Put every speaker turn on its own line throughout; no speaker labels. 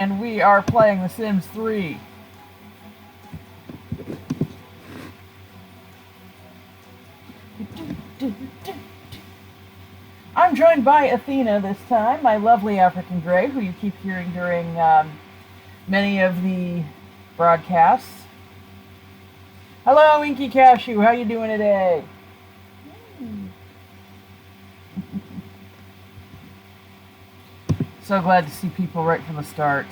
And we are playing The Sims 3. I'm joined by Athena this time, my lovely African Grey, who you keep hearing during many of the broadcasts. Hello, Inky Cashew. How you doing today? So glad to see people right from the start.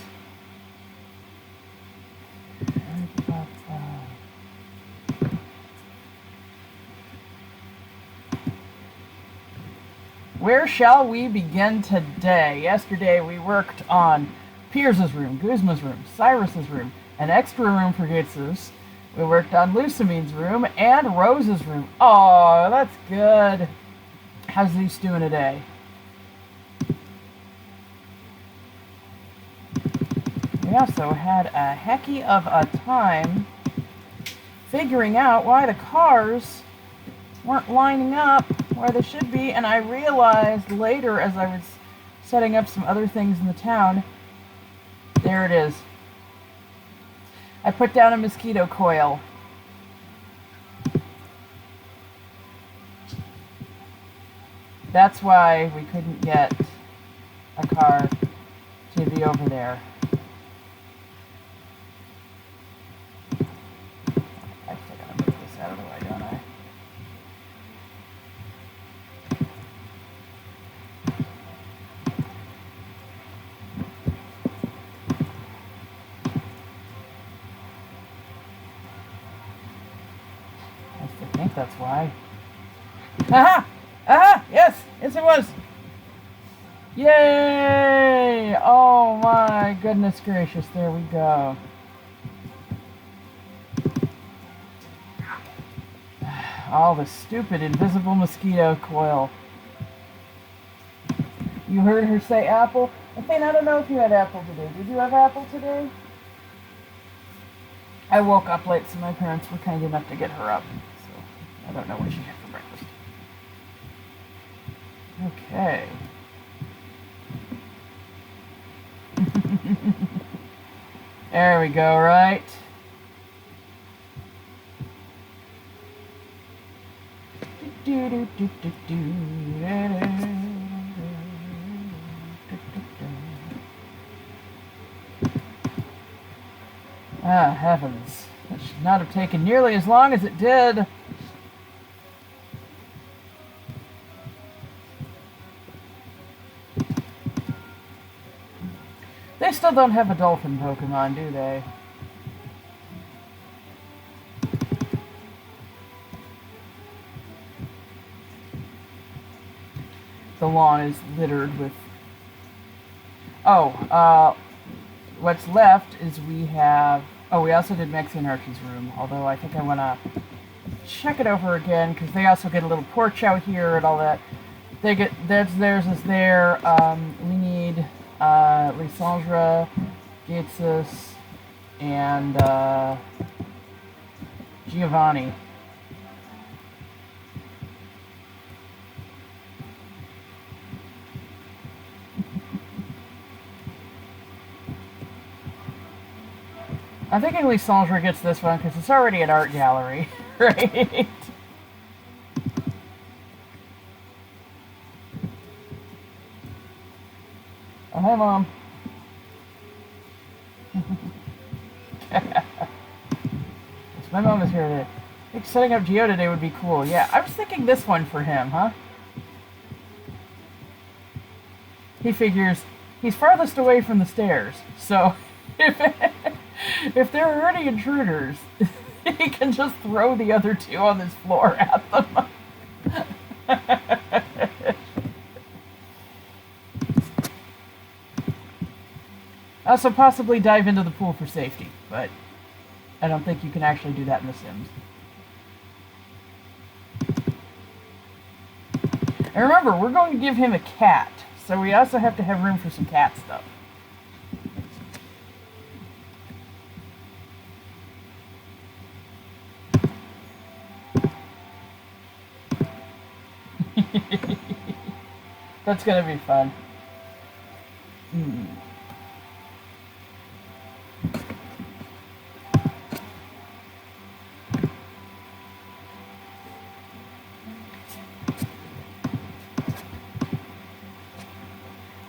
Where shall we begin today? Yesterday we worked on Piers' room, Guzma's room, Cyrus's room, an extra room for Jesus. We worked on Lucamine's room and Rose's room. Oh, that's good. How's Zeus doing today? We also had a hecky of a time figuring out why the cars weren't lining up where they should be, and I realized later as I was setting up some other things in the town, there it is. I put down a mosquito coil. That's why we couldn't get a car to be over there. I still gotta move this out of the way, don't I? I think that's why. Aha! Aha! Yes! Yes, it was! Yay! Oh my goodness gracious, there we go. All the stupid invisible mosquito coil. You heard her say apple? Athena, I don't know if you had apple today. Did you have apple today? I woke up late, so my parents were kind enough to get her up. So I don't know what she had for breakfast. Okay. There we go, right? Ah, heavens. That should not have taken nearly as long as it did. They still don't have a dolphin Pokemon, do they? The lawn is littered with... Oh, what's left is we have... Oh, we also did Mexi and Archie's room, although I think I want to check it over again, because they also get a little porch out here and all that. They get... theirs is there. We need Lysandra, Gatsus, and Giovanni. I'm thinking Lysandra gets this one because it's already an art gallery, right? Oh, hi, Mom. My mom is here today. I think setting up Geo today would be cool. Yeah, I was thinking this one for him, huh? He figures he's farthest away from the stairs, so if there are any intruders, he can just throw the other two on this floor at them. Also, possibly dive into the pool for safety, but I don't think you can actually do that in The Sims. And remember, we're going to give him a cat, so we also have to have room for some cat stuff. That's gonna be fun.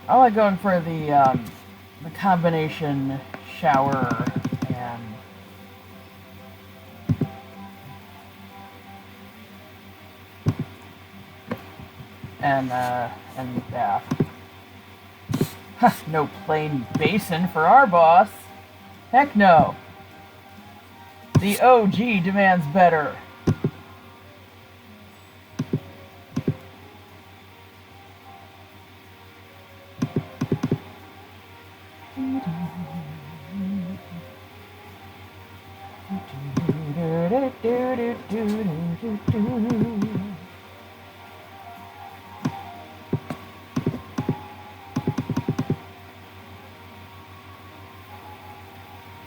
I like going for the combination shower and bath. No plain basin for our boss. Heck no. The OG demands better.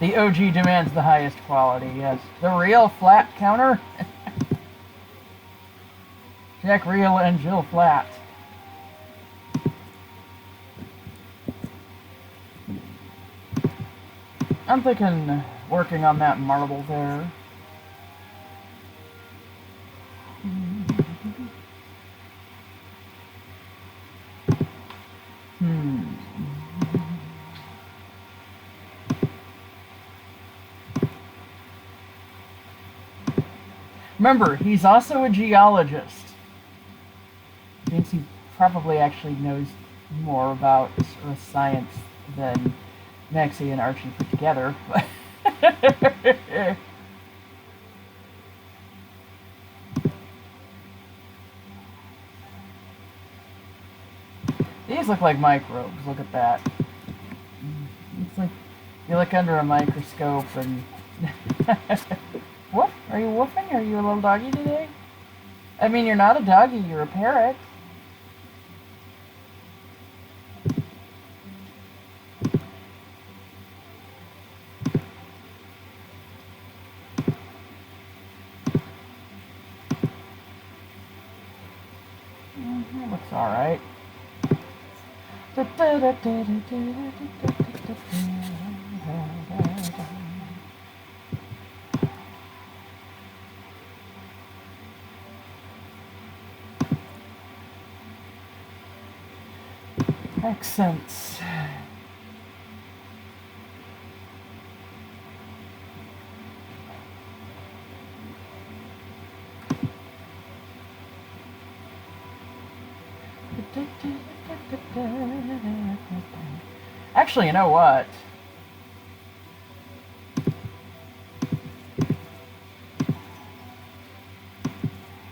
The OG demands the highest quality, yes. The real flat counter? Jack Real and Jill Flat. I'm thinking working on that marble there. Remember, he's also a geologist. Means he probably actually knows more about Earth science than Maxie and Archie put together. These look like microbes. Look at that. It's like you look under a microscope and... Woof? Are you woofing? Are you a little doggy today? I mean, you're not a doggy, you're a parrot. Looks alright. Accents. Actually, you know what?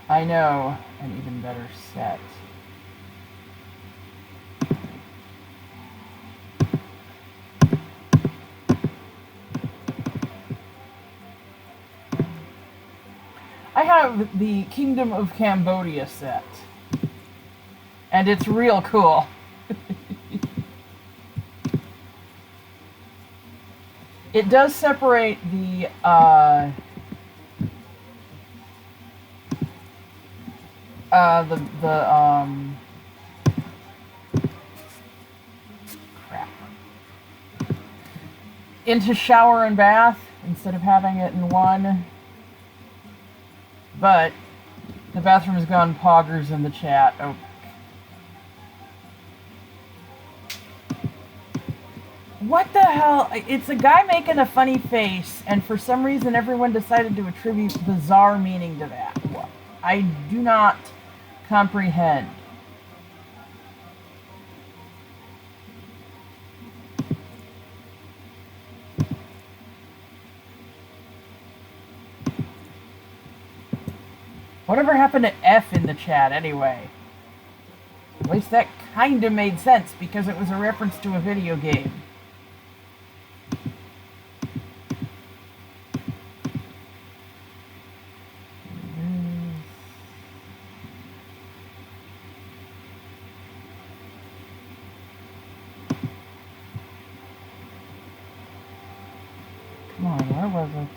I know an even better set. I have the Kingdom of Cambodia set. And it's real cool. It does separate the crap. Into shower and bath instead of having it in one. But the bathroom has gone poggers in the chat. Oh. What the hell? It's a guy making a funny face, and for some reason everyone decided to attribute bizarre meaning to that. I do not comprehend. Whatever happened to F in the chat, anyway? At least that kinda made sense, because it was a reference to a video game. Come on, where was it?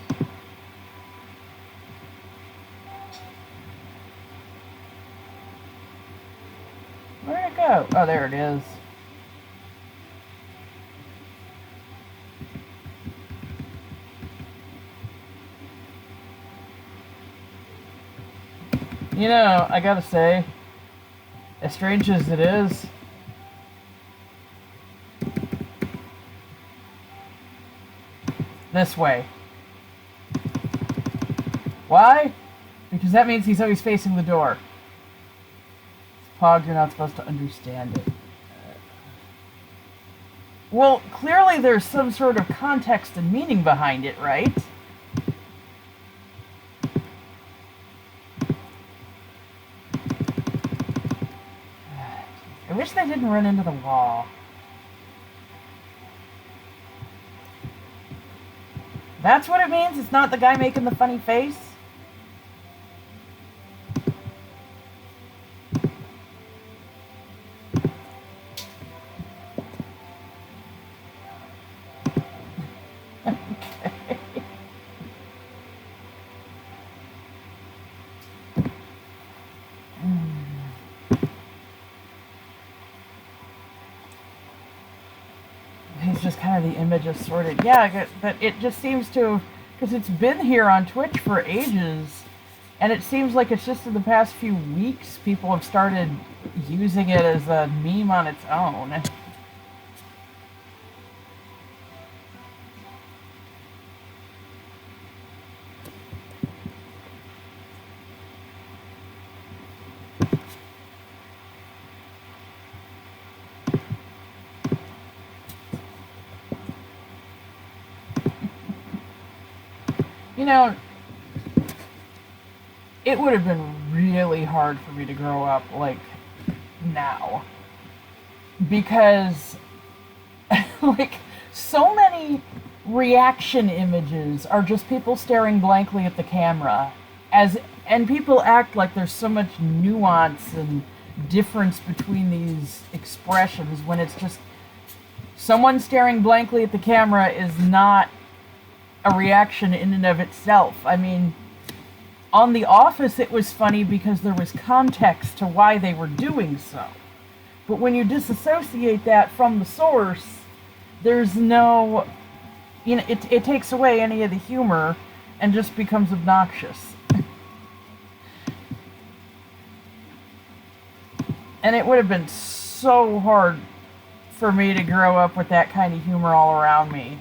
Where'd it go? Oh, there it is. You know, I gotta say, as strange as it is, This way. Why? Because that means he's always facing the door. Pog, you're not supposed to understand it. Well, clearly there's some sort of context and meaning behind it, right? I wish they didn't run into the wall. That's what it means? It's not the guy making the funny face? Just kind of the image is sorted. Yeah, but it just seems to, because it's been here on Twitch for ages, and it seems like it's just in the past few weeks people have started using it as a meme on its own. You know, it would have been really hard for me to grow up, like, now. Because, like, so many reaction images are just people staring blankly at the camera. And people act like there's so much nuance and difference between these expressions when it's just someone staring blankly at the camera is not a reaction in and of itself. I mean, on The Office it was funny because there was context to why they were doing so. But when you disassociate that from the source, there's no, you know, it takes away any of the humor and just becomes obnoxious. And it would have been so hard for me to grow up with that kind of humor all around me.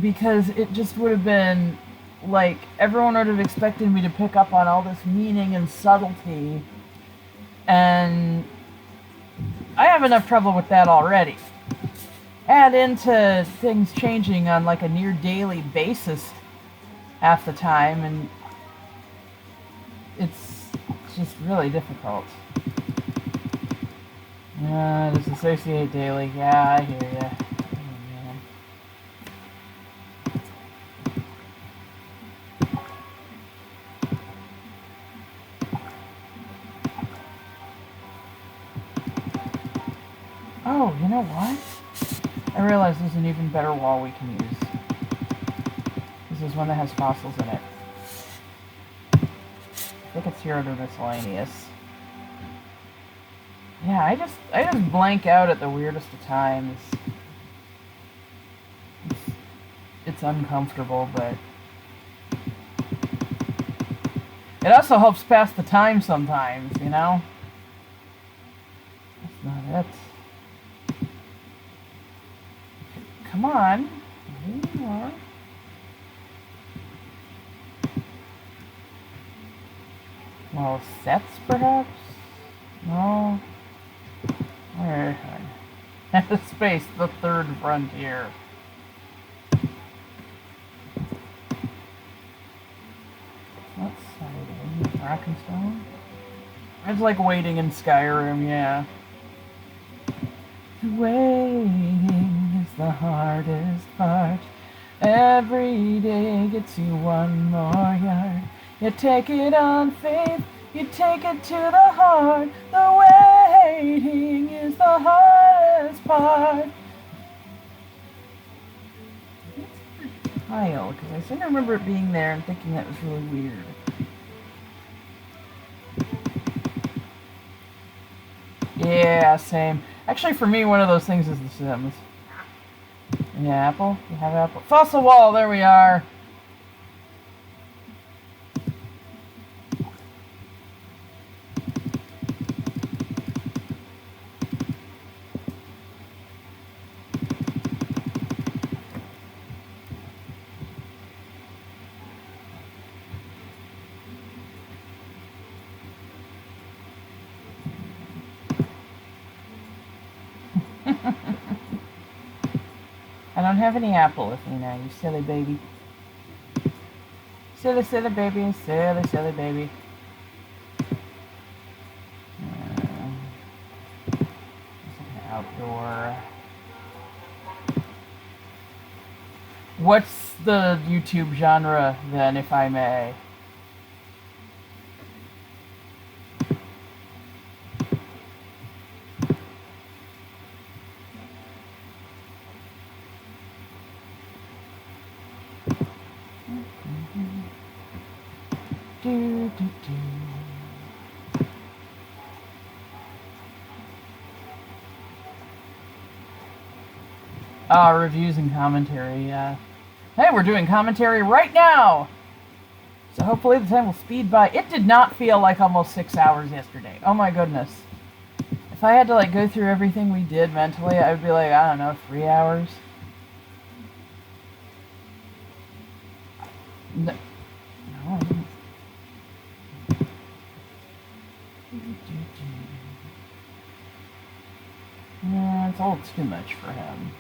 Because it just would have been like everyone would have expected me to pick up on all this meaning and subtlety, and I have enough trouble with that already. Add into things changing on like a near daily basis half the time, and it's just really difficult. Disassociate daily. Yeah, I hear ya. Oh, you know what? I realize there's an even better wall we can use. This is one that has fossils in it. I think it's here under miscellaneous. Yeah, I just blank out at the weirdest of times. It's uncomfortable, but it also helps pass the time sometimes, you know? That's not it. Come on. Here you are. Well, sets, perhaps? No. Alright. Space, the third frontier. What side? Brackenstone? It's like waiting in Skyrim, yeah. Waiting is the hardest part. Every day gets you one more yard. You take it on faith, you take it to the heart. The waiting is the hardest part. It's tile, because I seem to remember it being there and thinking that was really weird. Yeah, same. Actually, for me, one of those things is The Sims. Yeah, apple? You have apple? Fossil wall, there we are. I don't have any apple with me now, you silly baby. Silly, silly baby, silly, silly baby. Outdoor. What's the YouTube genre then, if I may? Do, do, do. Reviews and commentary, yeah. Hey, we're doing commentary right now! So hopefully the time will speed by. It did not feel like almost 6 hours yesterday. Oh my goodness. If I had to like go through everything we did mentally, I would be like, I don't know, 3 hours? No. No, I didn't. Yeah, it's all too much for him.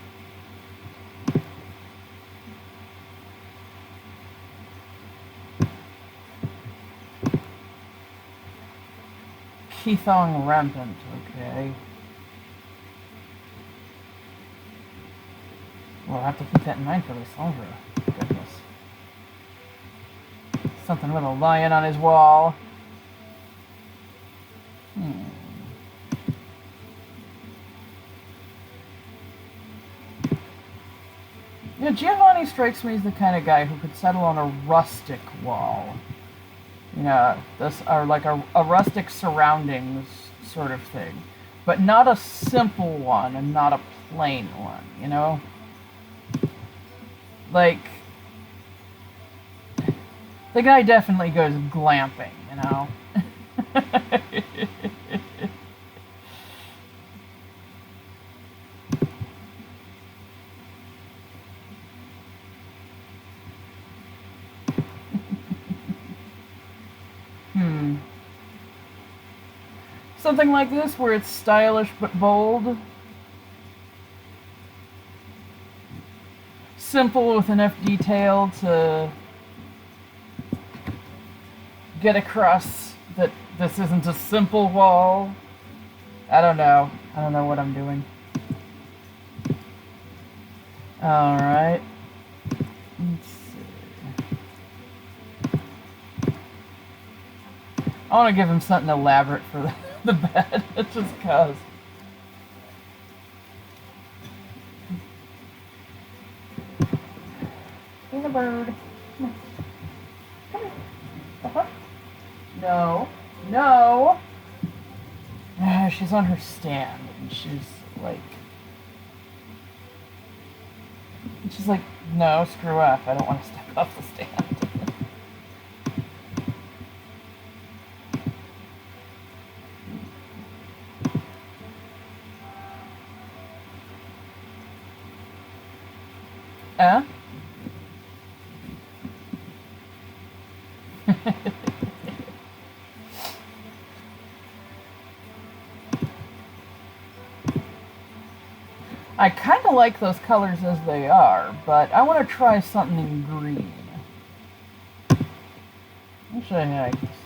Keithong Rampant, okay. We'll have to keep that in mind for Lysandra. Goodness. Something with a lion on his wall. You know, Giovanni strikes me as the kind of guy who could settle on a rustic wall. You know, this or like a rustic surroundings sort of thing, but not a simple one and not a plain one. You know, like the guy definitely goes glamping. You know. Something like this, where it's stylish but bold. Simple with enough detail to get across that this isn't a simple wall. I don't know. I don't know what I'm doing. Alright. Let's see. I want to give him something elaborate for the bed, just cause. He's a bird. Come here. Uh-huh. No. No! She's on her stand, and she's like, no, screw up. I don't want to step off the stand. I kind of like those colors as they are, but I want to try something in green. Actually, I guess.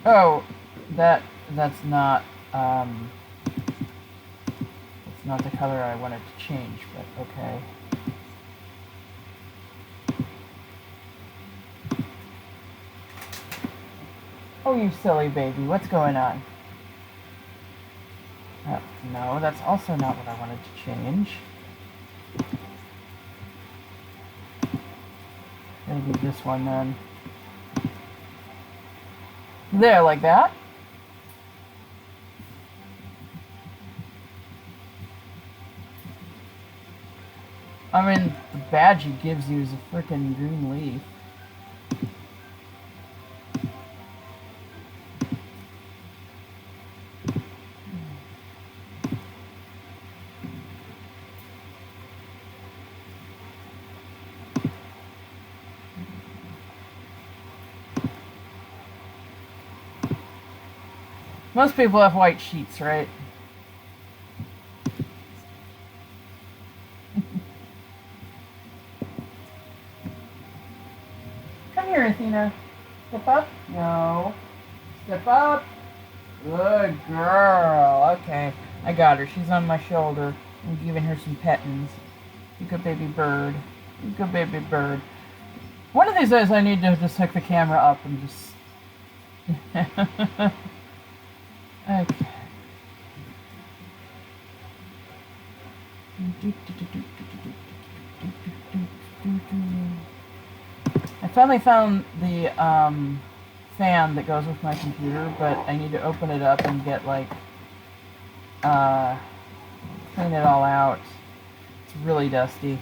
Oh, that's not it's not the color I wanted to change, but okay. Oh, you silly baby, what's going on? No, that's also not what I wanted to change. Gotta do this one then. There, like that. I mean, the badge he gives you is a frickin' green leaf. Most people have white sheets, right? Come here, Athena. Step up. No. Step up. Good girl. Okay. I got her. She's on my shoulder. I'm giving her some pettings. You good baby bird. You good baby bird. One of these days I need to just hook the camera up and just... Okay. I finally found the fan that goes with my computer, but I need to open it up and get like clean it all out. It's really dusty.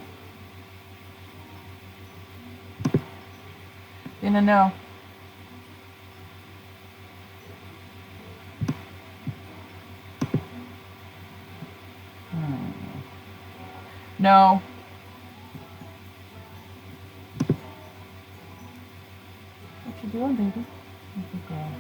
Didn't know. No. What you doing, baby? Good girl.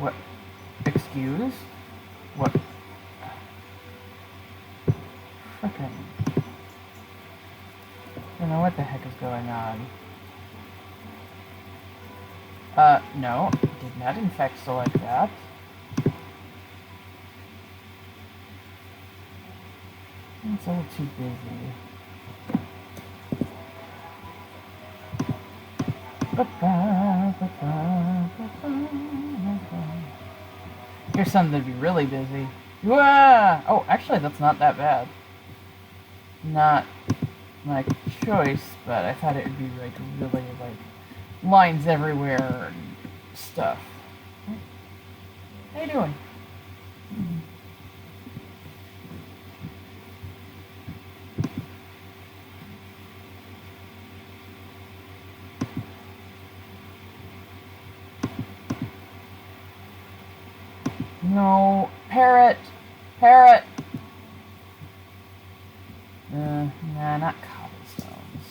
What? Excuse? What? Frickin'. I don't know what the heck is going on. No. Did not in fact select that. It's a little too busy. Here's something that'd be really busy. Wah! Oh, actually, that's not that bad. Not my choice, but I thought it would be like really like lines everywhere and stuff. How you doing? No, parrot, parrot. Nah, not cobblestones.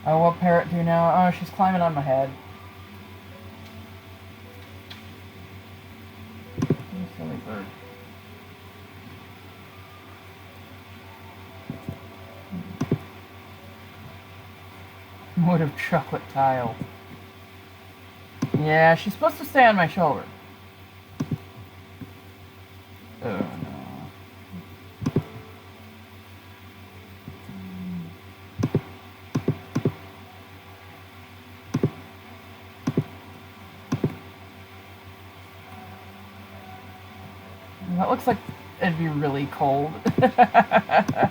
Oh, what parrot do now? Oh, she's climbing on my head. You silly bird. Wood of chocolate tile. Yeah, she's supposed to stay on my shoulder. Oh no. That looks like it'd be really cold. I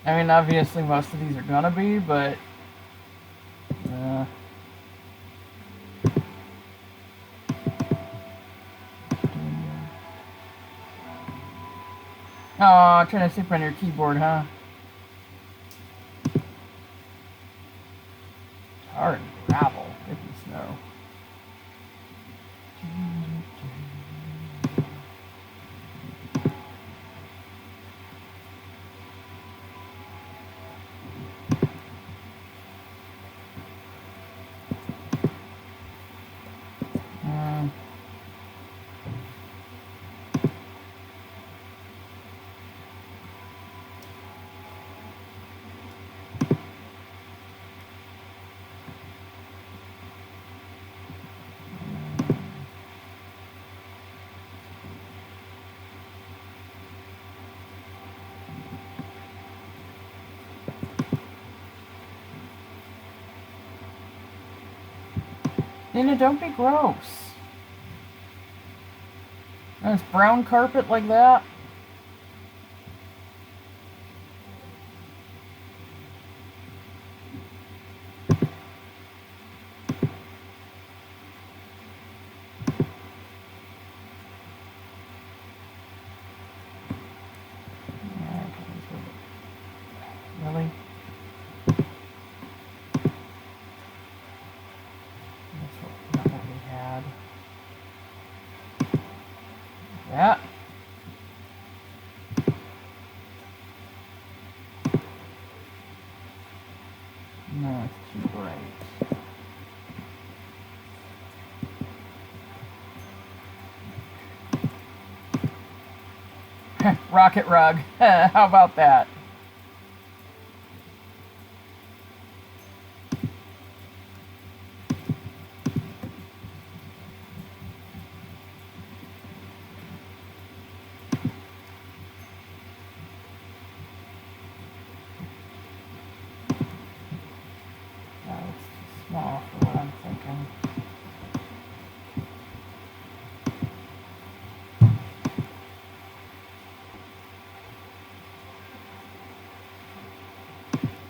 mean, obviously most of these are gonna be, but... Oh, trying to sleep on your keyboard, huh? Tar and gravel. Goodness no. Nina, don't be gross. And it's brown carpet like that. Really? too bright. Rocket rug. How about that? Small for what I'm thinking.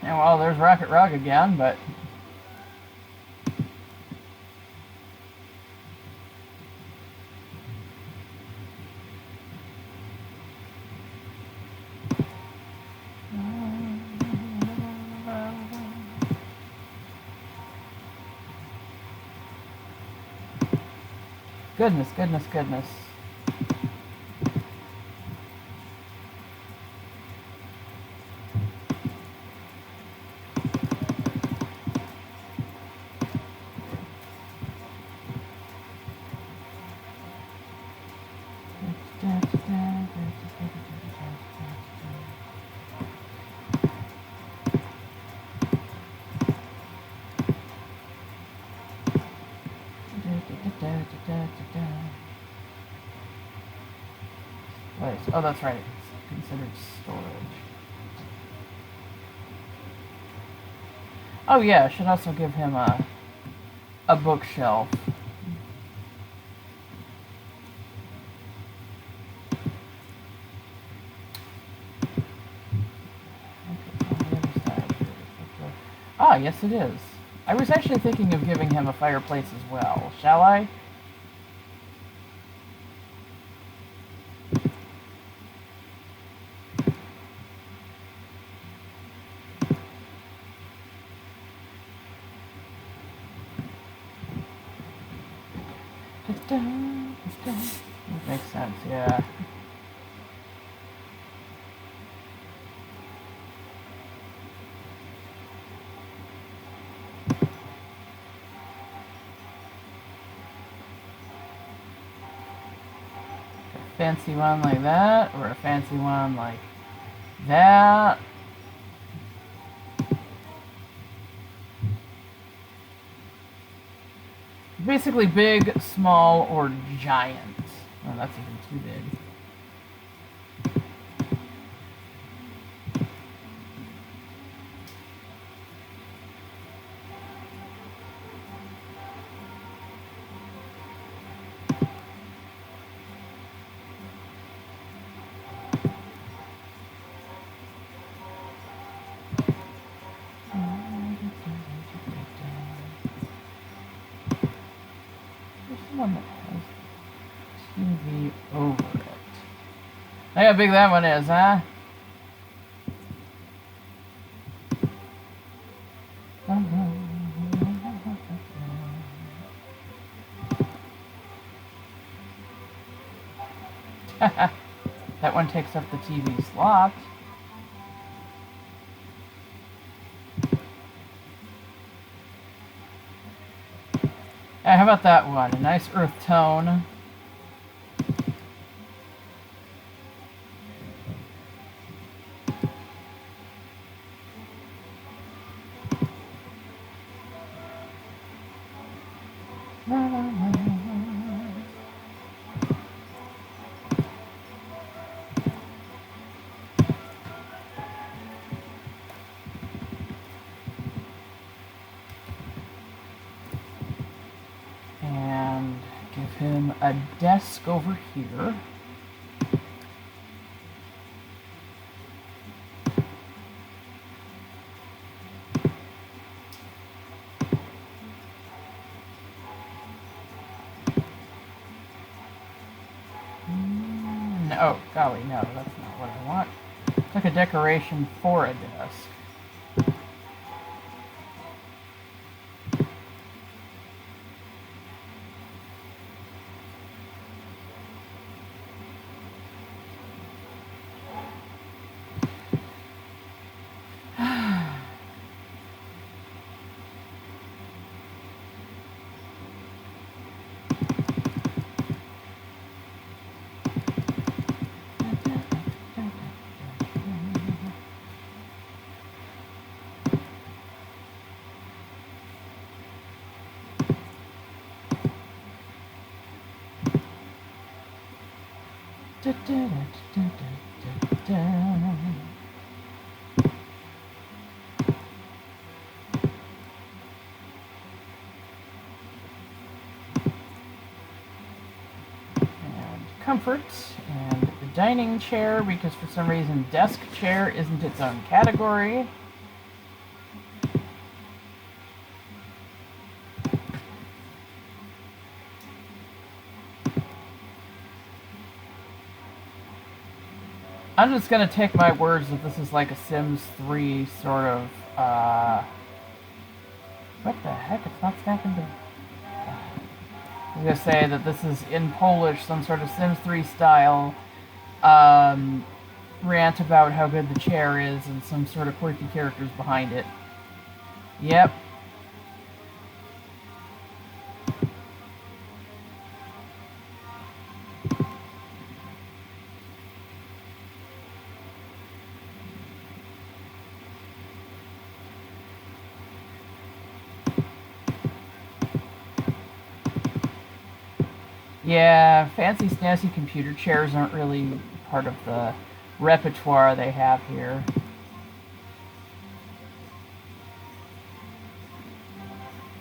And well, there's Rocket Rug again, but goodness, goodness, goodness. Wait, oh, that's right. It's considered storage. Oh yeah, I should also give him a bookshelf. Ah, yes it is. I was actually thinking of giving him a fireplace as well. Shall I? That makes sense, yeah. A fancy one like that, or a fancy one like that. Basically big, small, or giant. Oh, that's even too big. One that has TV over it. Look how big that one is, huh? That one takes up the TV slot. How about that one? A nice earth tone. And give him a desk over here. Oh, golly, no, that's not what I want. It's like a decoration for a desk. Da, da, da, da, da, da. Comfort and the dining chair, because for some reason desk chair isn't its own category. I'm just gonna take my words that this is like a Sims 3 sort of, what the heck, it's not snapping to... I was gonna say that this is in Polish, some sort of Sims 3 style, rant about how good the chair is and some sort of quirky characters behind it. Yep. Yeah, fancy snazzy computer chairs aren't really part of the repertoire they have here.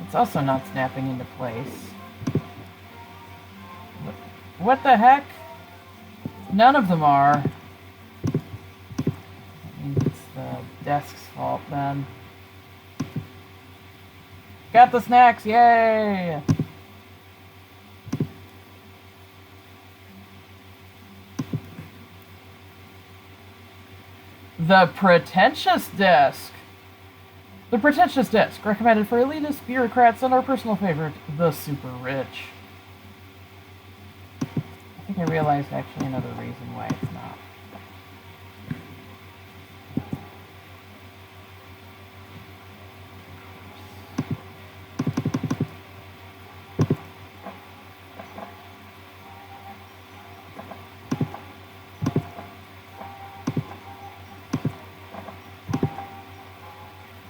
It's also not snapping into place. What the heck? None of them are. That means it's the desk's fault then. Got the snacks, yay! The Pretentious Desk. The Pretentious Desk, recommended for elitist bureaucrats and our personal favorite, the super rich. I think I realized actually another reason why it's not.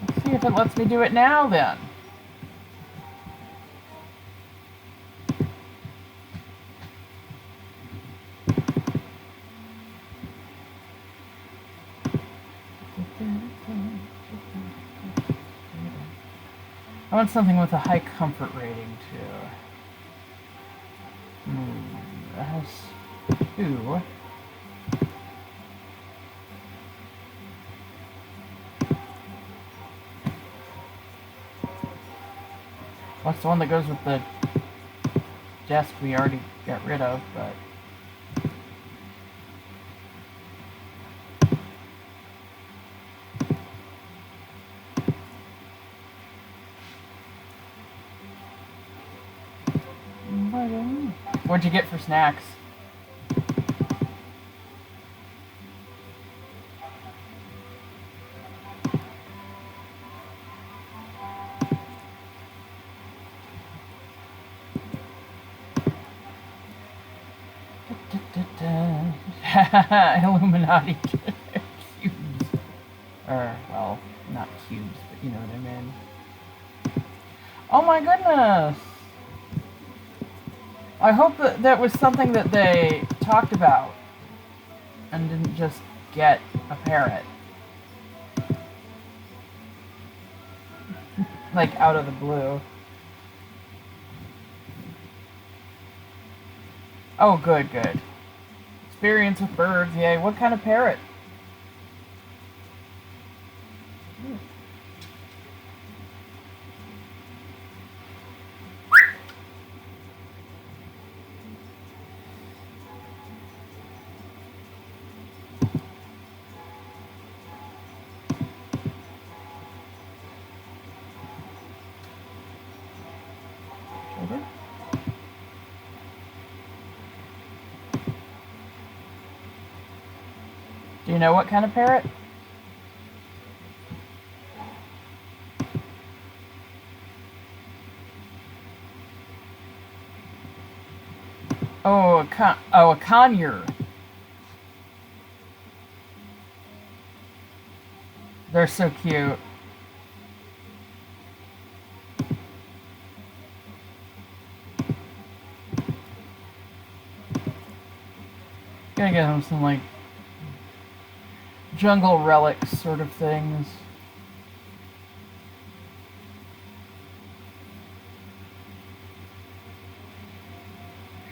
Let's see if it lets me do it now then. I want something with a high comfort rating too. That has 2. That's the one that goes with the desk we already got rid of, but... What'd you get for snacks? Illuminati cubes. Or, well, not cubes, but you know what I mean. Oh my goodness! I hope that that was something that they talked about and didn't just get a parrot. Like, out of the blue. Oh, good, good. Experience with birds, yay. What kind of parrot? Do you know what kind of parrot? Oh, a conure. They're so cute. Gotta get him some, like, jungle relics sort of things.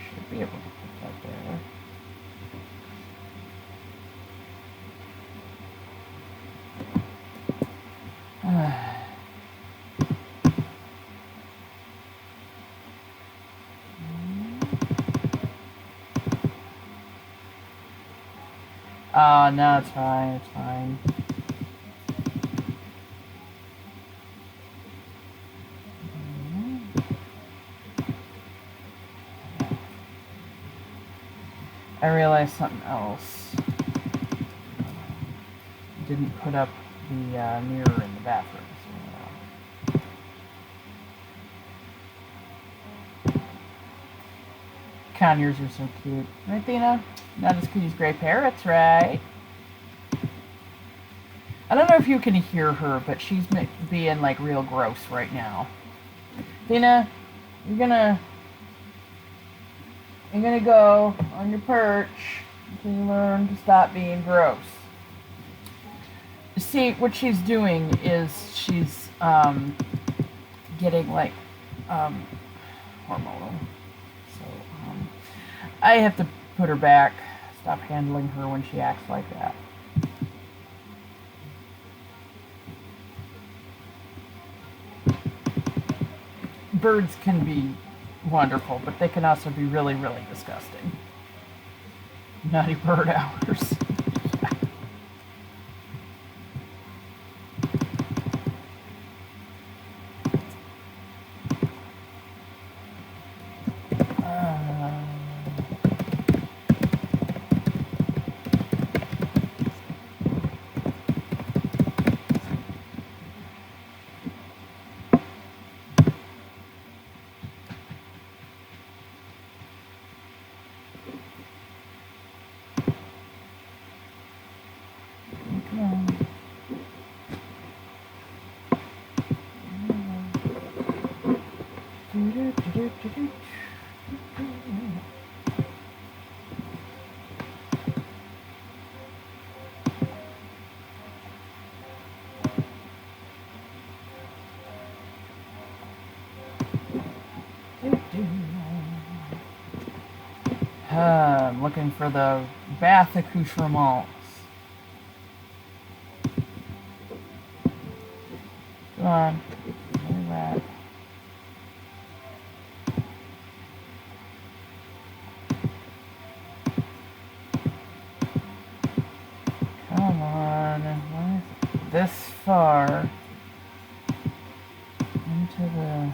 Should be able to put that there. No, it's fine, it's fine. I realized something else. Didn't put up the mirror in the bathroom. So, Conures are so cute. Right, Thena? Not as cute as gray parrots, right? I don't know if you can hear her, but she's being, like, real gross right now. Thena, you're gonna go on your perch until you learn to stop being gross. See, what she's doing is she's getting, like, hormonal. So, I have to put her back, stop handling her when she acts like that. Birds can be wonderful, but they can also be really, really disgusting. Naughty bird hours. I'm looking for the bath accoutrements. Come on. Look at that. Come on. Why is it this far into the...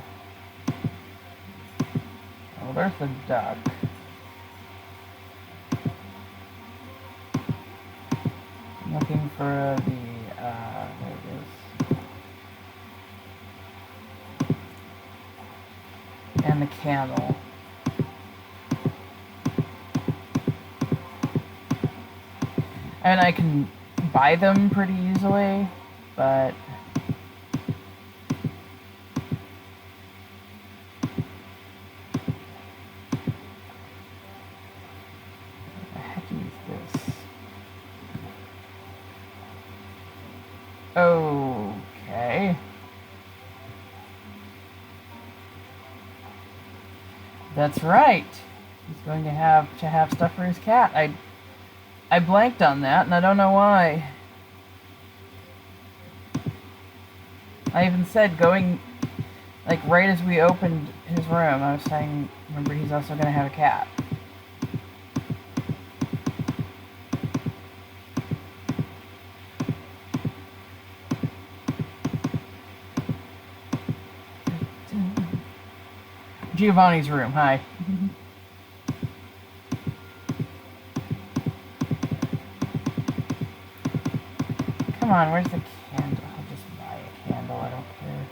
Oh, there's the duck. I'm looking for the... there it is. And the candle. And I can buy them pretty easily, but... What the heck is this? Okay. That's right. He's going to have stuff for his cat. I blanked on that, and I don't know why. I even said going, like, right as we opened his room, I was saying, remember, he's also going to have a cat. Giovanni's room, hi. Come on, where's the candle? I'll just buy a candle, I don't care.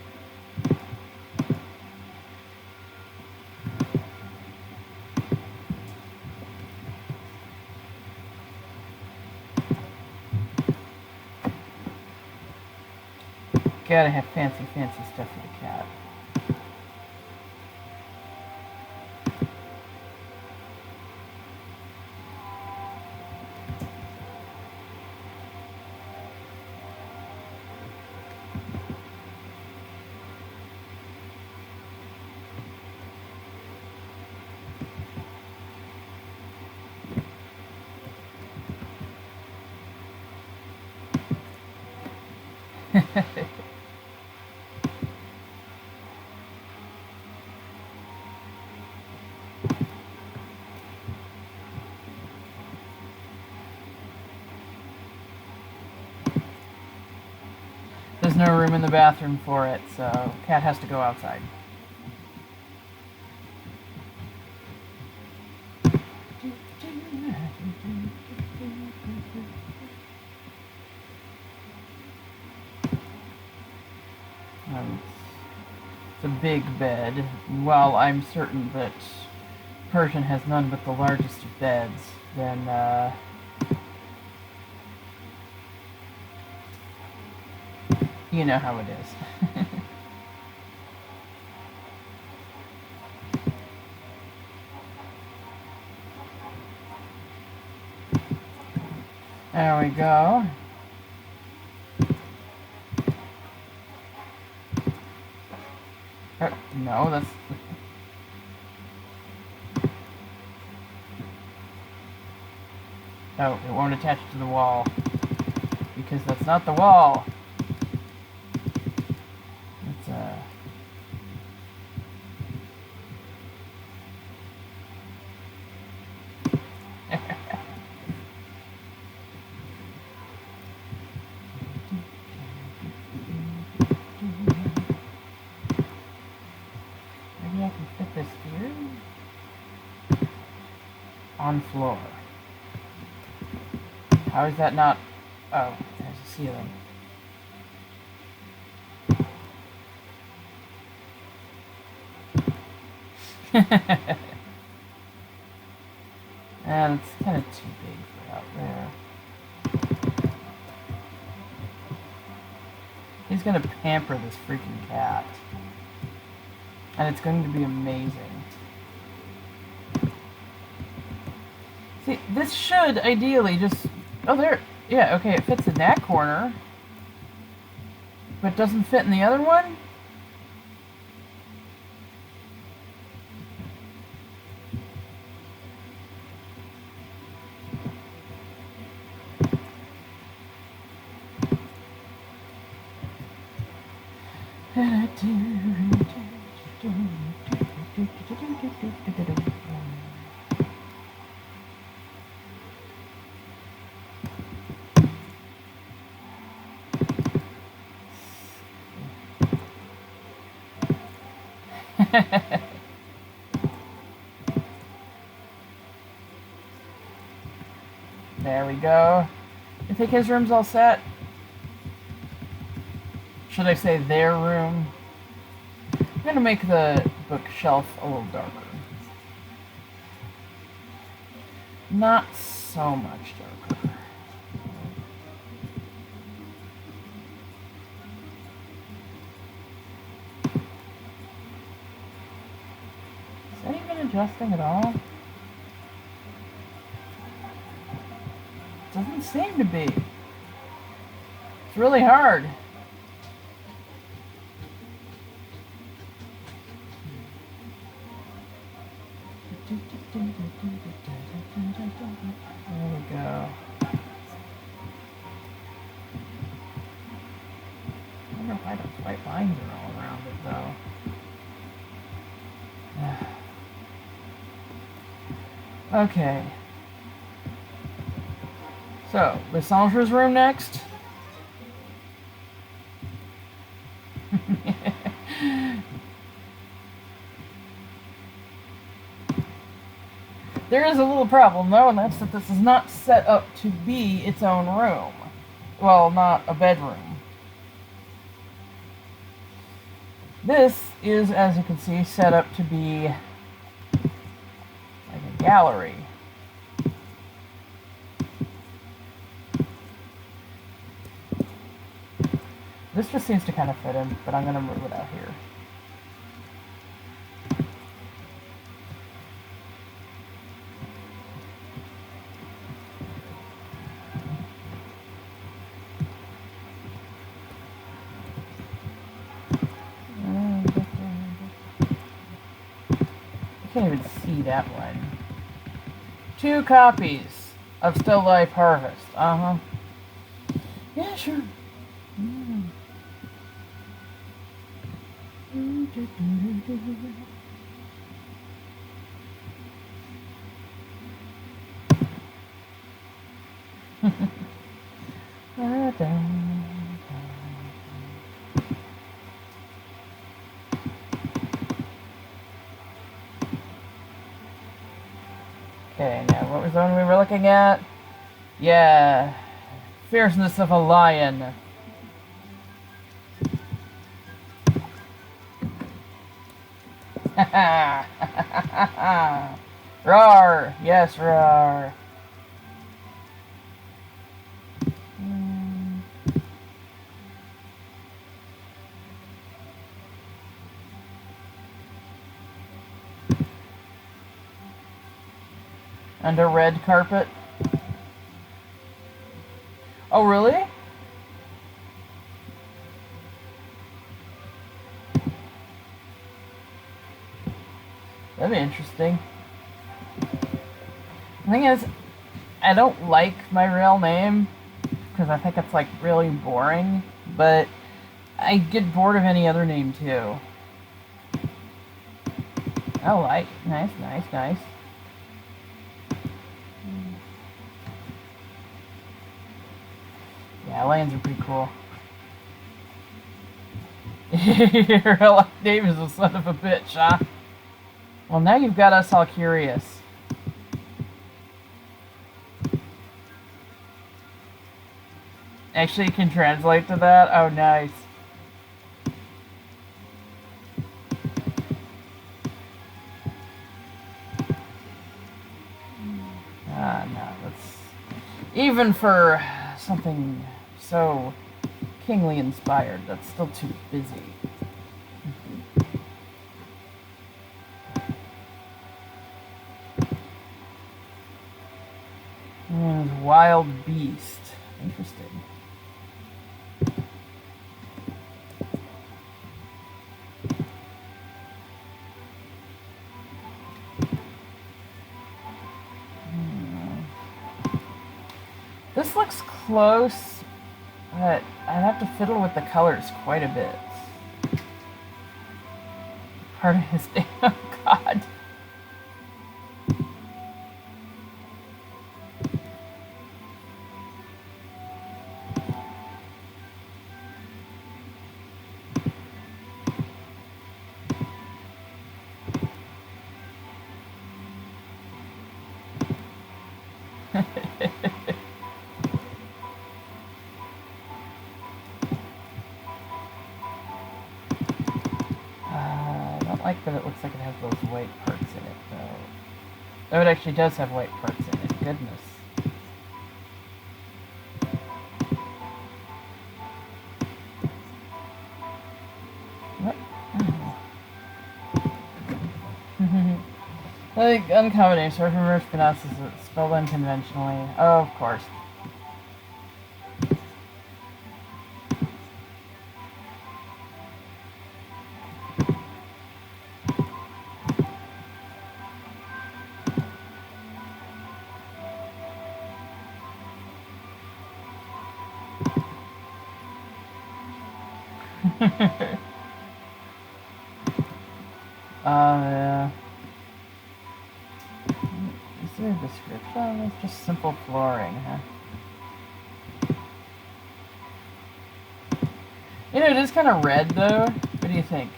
Gotta have fancy stuff for the cat. There's no room in the bathroom for it, so cat has to go outside. It's a big bed. While I'm certain that Persian has none but the largest of beds, then you know how it is. There we go. No, that's... Oh, it won't attach to the wall. Because that's not the wall. It's maybe I can fit this here? On floor. How is that not... Oh, there's a ceiling. And it's kind of too big for out there. He's gonna pamper this freaking cat. And it's going to be amazing. See, this should ideally just... Oh, there... Yeah, okay, it fits in that corner. But doesn't fit in the other one? There we go. I think his room's all set. Should I say their room? I'm gonna make the bookshelf a little darker. Not so much darker. Is that even adjusting at all? Doesn't seem to be. It's really hard. There we go. I wonder why those white lines are all around it, though. Okay. So, Lissandra's room next. There is a little problem, though, and that's that this is not set up to be its own room. Well, not a bedroom. This is, as you can see, set up to be like a gallery. This just seems to kind of fit in, but I'm going to move it out here. I can't even see that one. 2 copies of Still Life Harvest. Uh-huh. Yeah, sure. Okay, now what was the one we were looking at? Yeah, fierceness of a lion. Roar! Yes, roar. And a red carpet. Oh, really? That'd be interesting. The thing is, I don't like my real name because I think it's like really boring, but I get bored of any other name too. Oh, light. Nice, nice, nice. Yeah, lions are pretty cool. Your real name is a son of a bitch, huh? Well, now you've got us all curious. Actually, you can translate to that? Oh, nice. No, that's... Even for something so kingly inspired, that's still too busy. Wild beast. Interesting. This looks close, but I'd have to fiddle with the colors quite a bit. Part of his name. Oh, God. I don't like that it looks like it has those white parts in it, though. Oh, it actually does have white parts in it. Goodness. What? Like, uncommon names, sort of reverse pronounces it, spelled unconventionally. Oh, of course. Yeah. Is there a description? It's just simple flooring, huh? You know, it is kind of red, though. What do you think?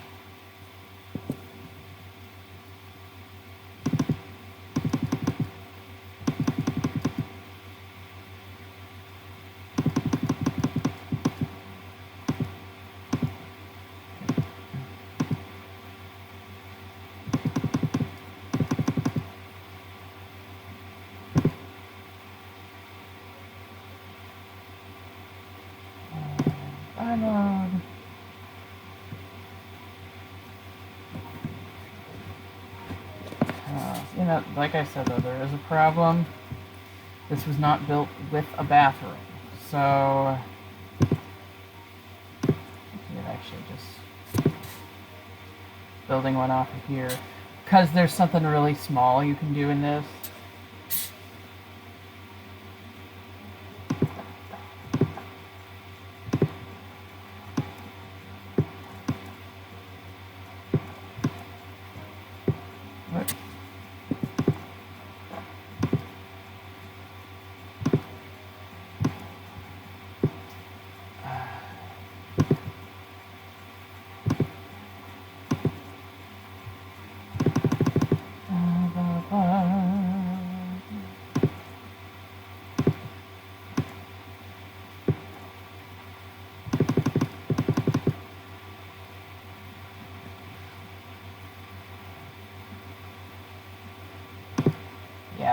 I know. You know, like I said, though, there is a problem. This was not built with a bathroom. So, you could actually just building one off of here. Because there's something really small you can do in this.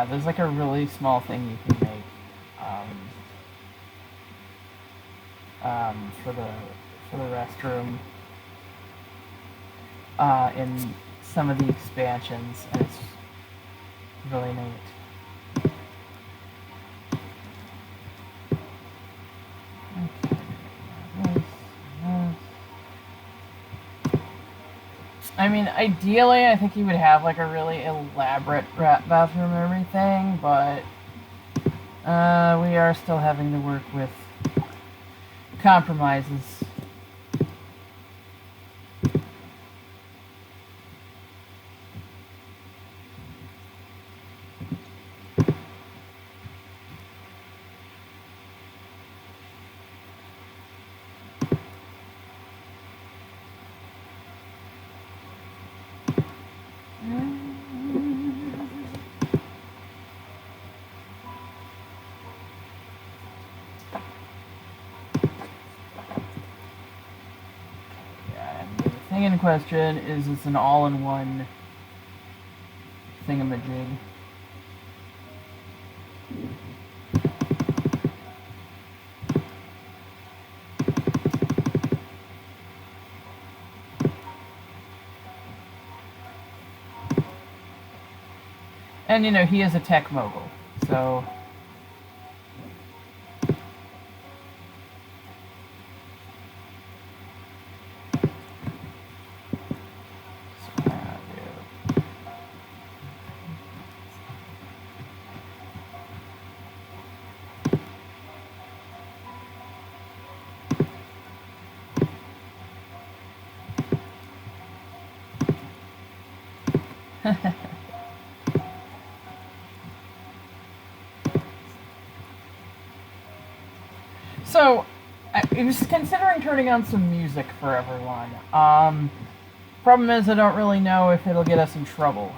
Yeah, there's like a really small thing you can make for the restroom in some of the expansions, and it's really neat. Okay. This. I mean, ideally, I think you would have like a really elaborate bathroom and everything, but we are still having to work with compromises. The thing in question is it's an all-in-one thingamajig. And, you know, he is a tech mogul, so... So, I was considering turning on some music for everyone. Problem is, I don't really know if it'll get us in trouble.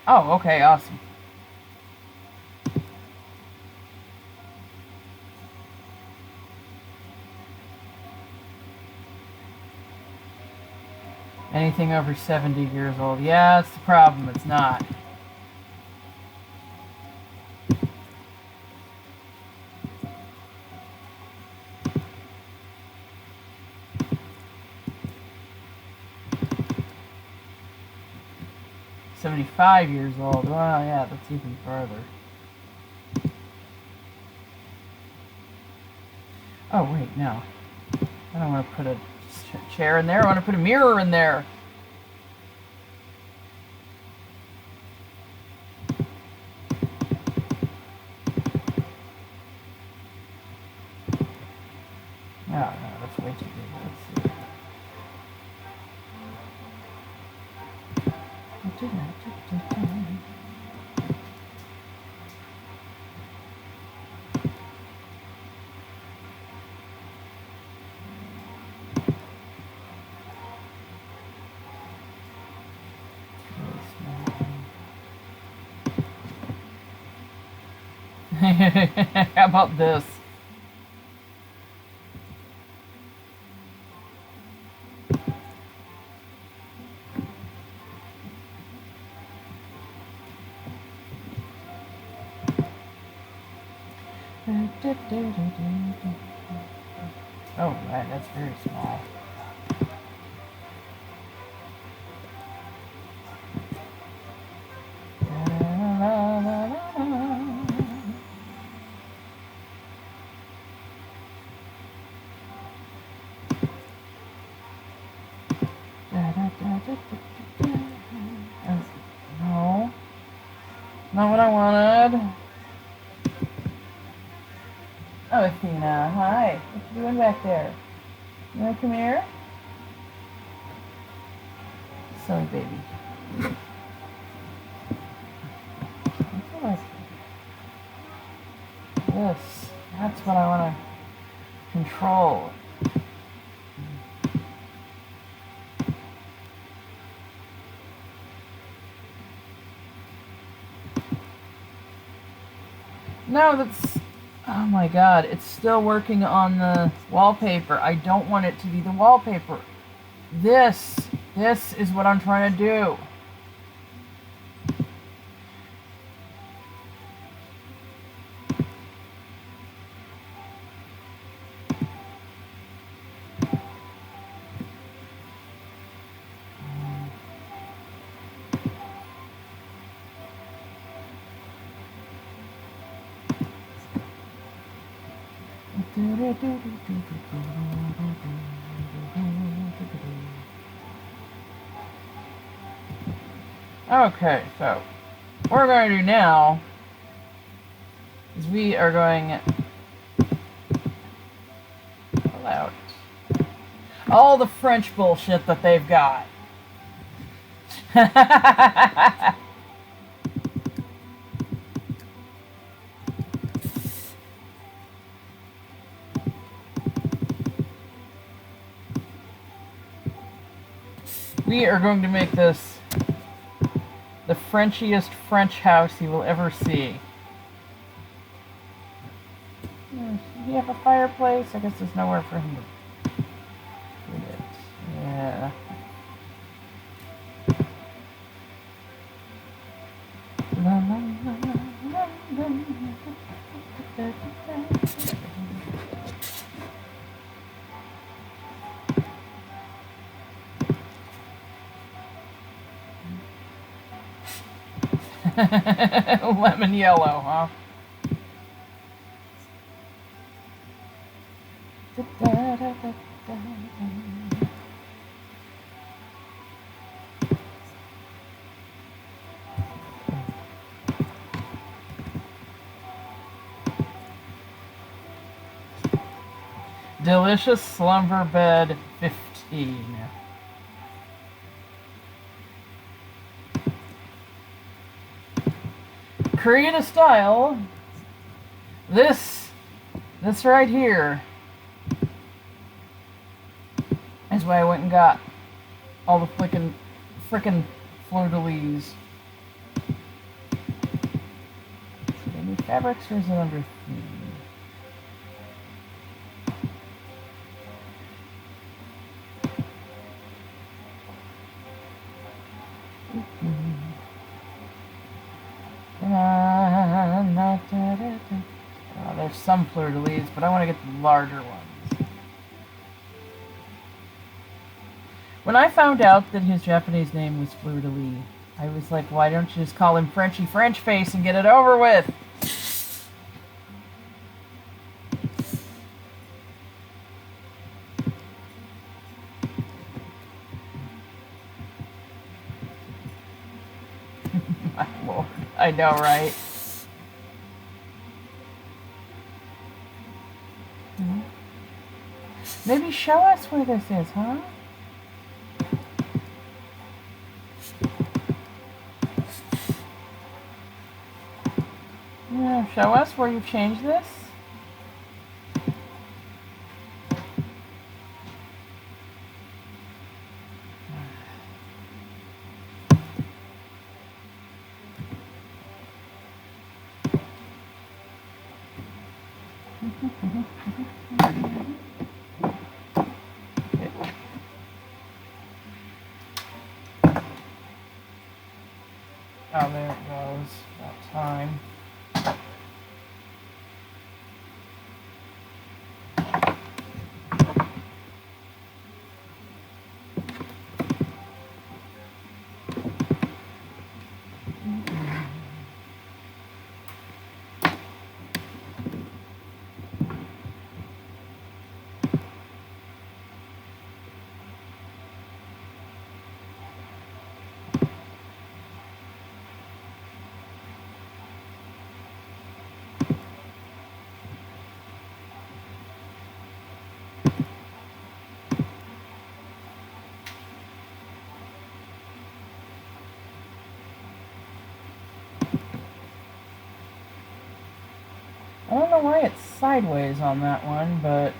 Oh, okay, awesome. Anything over 70 years old. Yeah, that's the problem. It's not. $75 years old. Well, yeah, that's even further. Oh, wait, no. I don't want to put a chair in there. I want to put a mirror in there. No, that's way too big. Let's see. How about this? Oh, right, that's very small. No, not what I wanted. Oh, Athena, hi. What you doing back there? You wanna come here? Silly baby. This. That's what I want to control. No, that's Oh my god, it's still working on the wallpaper. I don't want it to be the wallpaper. This is what I'm trying to do. Okay, so what we're going to do now is we are going to pull out all the French bullshit that they've got. We are going to make this the Frenchiest French house you will ever see. Do you have a fireplace? I guess there's nowhere for him to put it. Yeah. Lemon yellow, huh? Delicious Slumber Bed 15. Create a style. This right here is why I went and got all the frickin' fleur-de-lis. So they need fabrics, or is it under theme? There's some fleur-de-lis, but I want to get the larger ones. When I found out that his Japanese name was Fleur-de-lis, I was like, why don't you just call him Frenchy French Face and get it over with? My lord, I know, right? Maybe show us where this is, huh? Yeah, show us where you've changed this. Oh, there it goes. About time. I don't know why it's sideways on that one, but...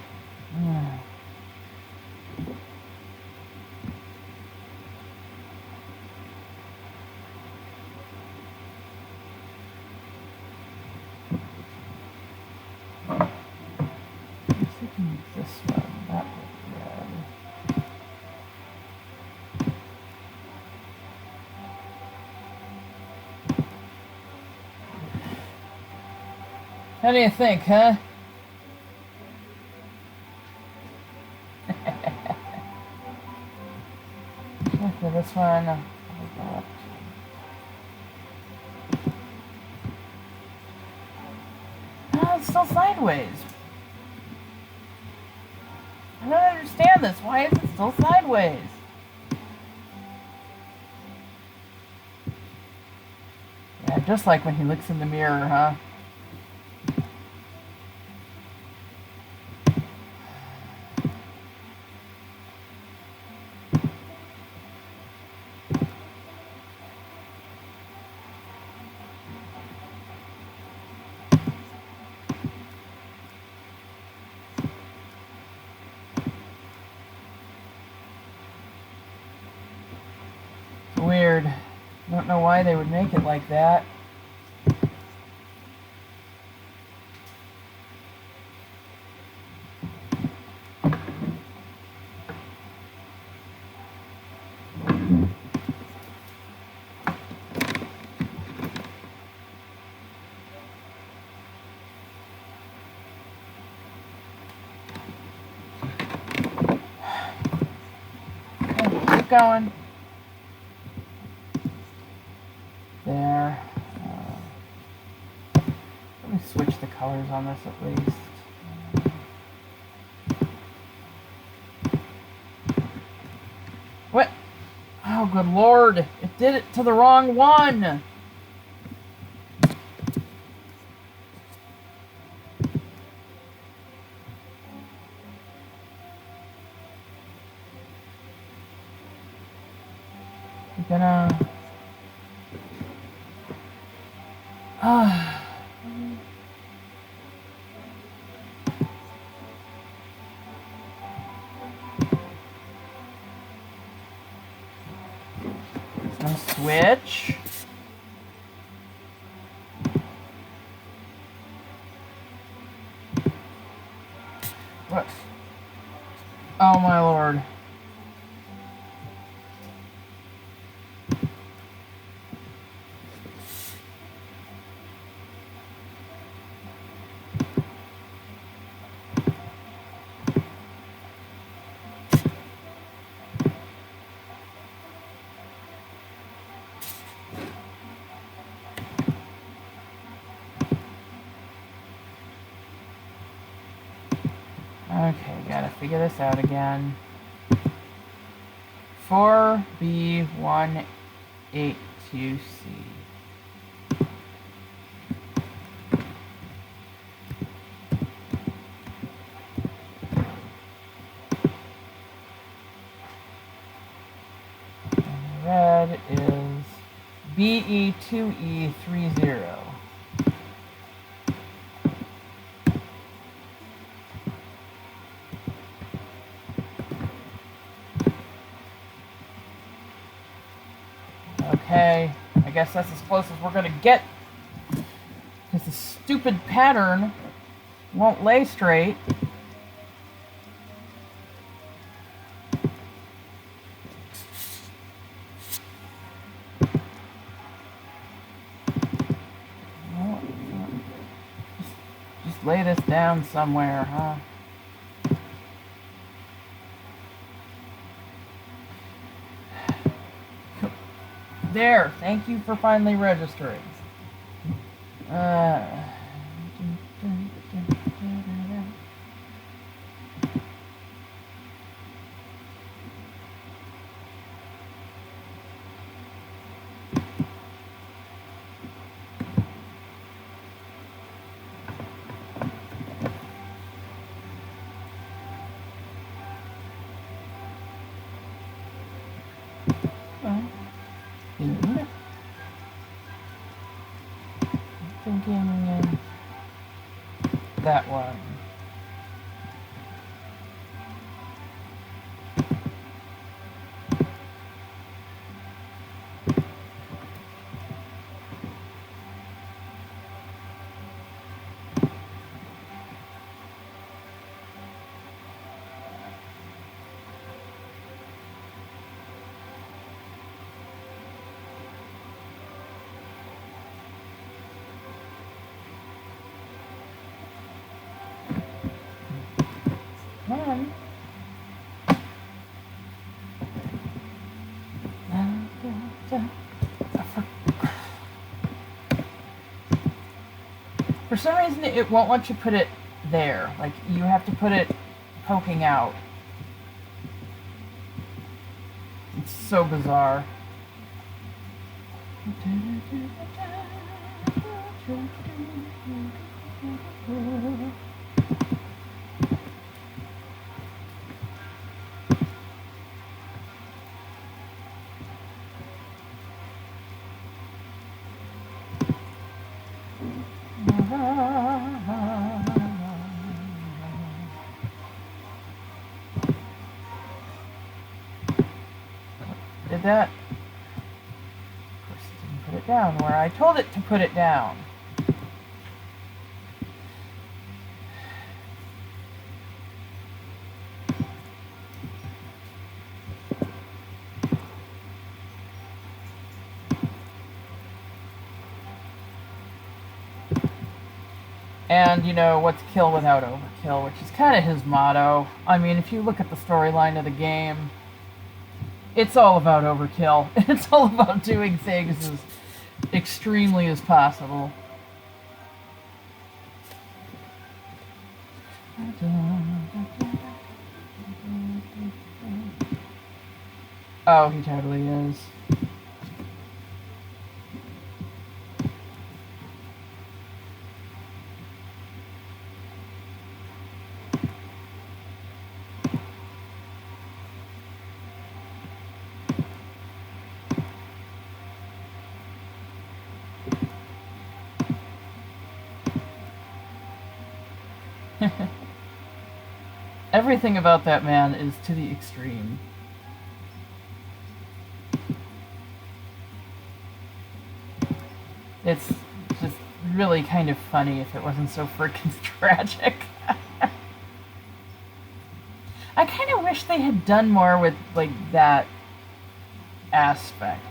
How do you think, huh? Okay, this one. Oh, it's still sideways. I don't understand this. Why is it still sideways? Yeah, just like when he looks in the mirror, huh? Weird. Don't know why they would make it like that. Okay, keep going. There. Let me switch the colors on this at least. What? Oh, good lord. It did it to the wrong one. I'm gonna... Now switch. What? Oh my lord. Okay, gotta figure this out again. 4B182C. And red is BE2E30. Okay, I guess that's as close as we're gonna get, because the stupid pattern won't lay straight. Just lay this down somewhere, huh? There, thank you for finally registering. Thinking that one. on. For some reason, it won't let you put it there. Like, you have to put it poking out. It's so bizarre. Did that? Of course, it didn't put it down where I told it to put it down. And, you know, what's kill without overkill, which is kind of his motto. I mean, if you look at the storyline of the game, it's all about overkill. It's all about doing things as extremely as possible. Oh, he totally is. Everything about that man is to the extreme. It's just really kind of funny if it wasn't so freaking tragic. I kind of wish they had done more with, like, that aspect.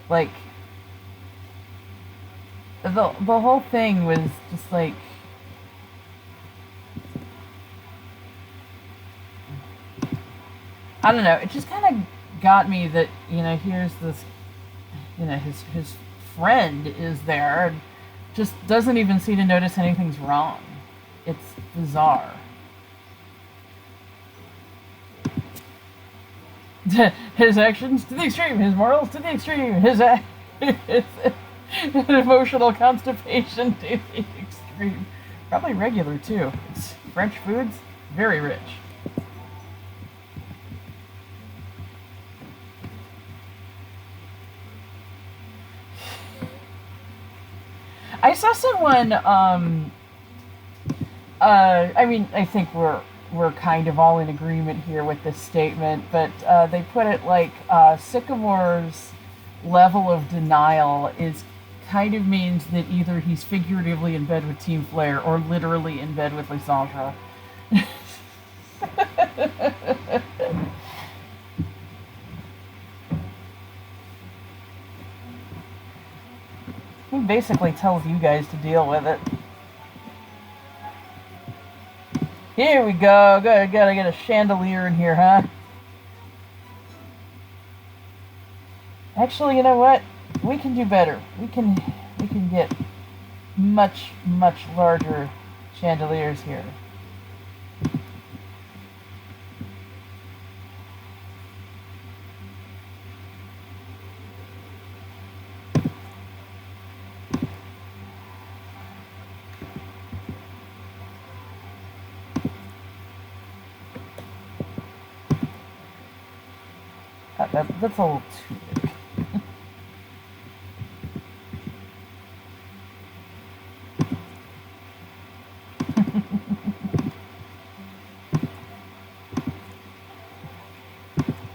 Like, the whole thing was just like... I don't know, it just kind of got me that, you know, here's this, you know, his friend is there and just doesn't even seem to notice anything's wrong. It's bizarre. His actions to the extreme, his morals to the extreme, his emotional constipation to the extreme. Probably regular too. It's French foods, very rich. I saw someone, I mean, I think we're kind of all in agreement here with this statement, but they put it like Sycamore's level of denial is kind of means that either he's figuratively in bed with Team Flare or literally in bed with Lysandra. He basically tells you guys to deal with it. Here we go. Gotta get a chandelier in here, huh? Actually, you know what? We can do better. We can get much larger chandeliers here. That's a little too big.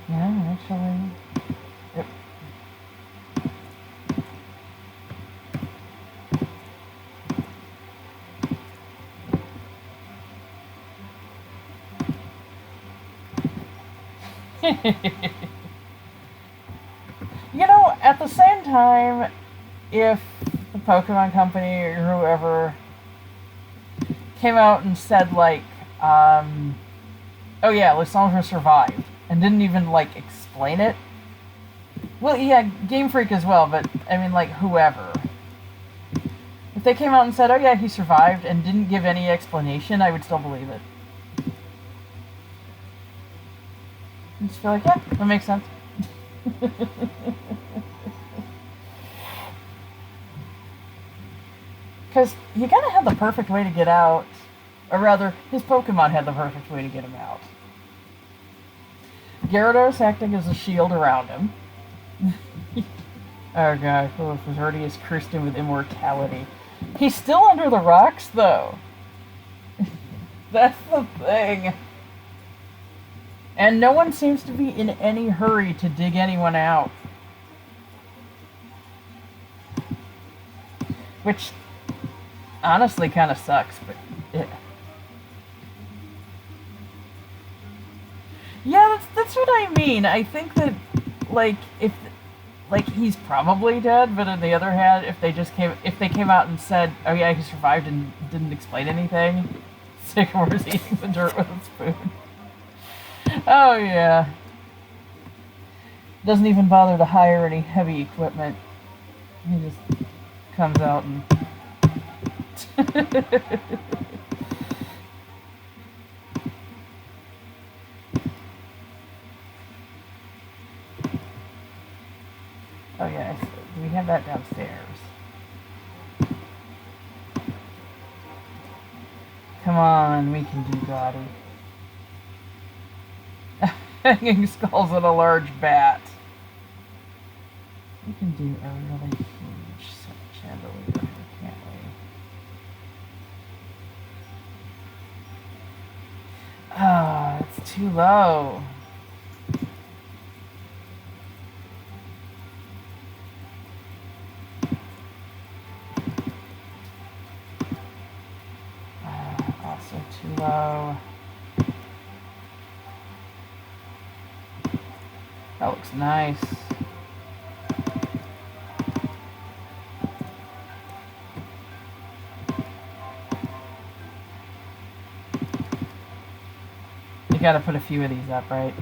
Yeah, actually. Yep. You know, at the same time, if the Pokemon Company or whoever came out and said, like, Um, oh yeah, Lysandra survived and didn't even like explain it. Well, yeah, Game Freak as well, but I mean, like whoever. If they came out and said, "Oh yeah, he survived," and didn't give any explanation, I would still believe it. I just feel like, yeah, that makes sense. Because you gotta have the perfect way to get out. Or rather, his Pokemon had the perfect way to get him out. Gyarados acting as a shield around him. Oh god, Philip was already as cursed him with immortality. He's still under the rocks, though. That's the thing. And no one seems to be in any hurry to dig anyone out. Which honestly kind of sucks, but yeah. Yeah, that's what I mean. I think that, like, if like he's probably dead, but on the other hand, if they came out and said, "Oh yeah, he survived," and didn't explain anything, Sycamore's eating the dirt with a spoon. Oh yeah, doesn't even bother to hire any heavy equipment. He just comes out and. Oh yeah, we have that downstairs. Come on, we can do Gotti. Hanging skulls and a large bat. We can do a really huge chandelier, can't we? Ah, it's too low. Also too low. That looks nice. You gotta put a few of these up, right?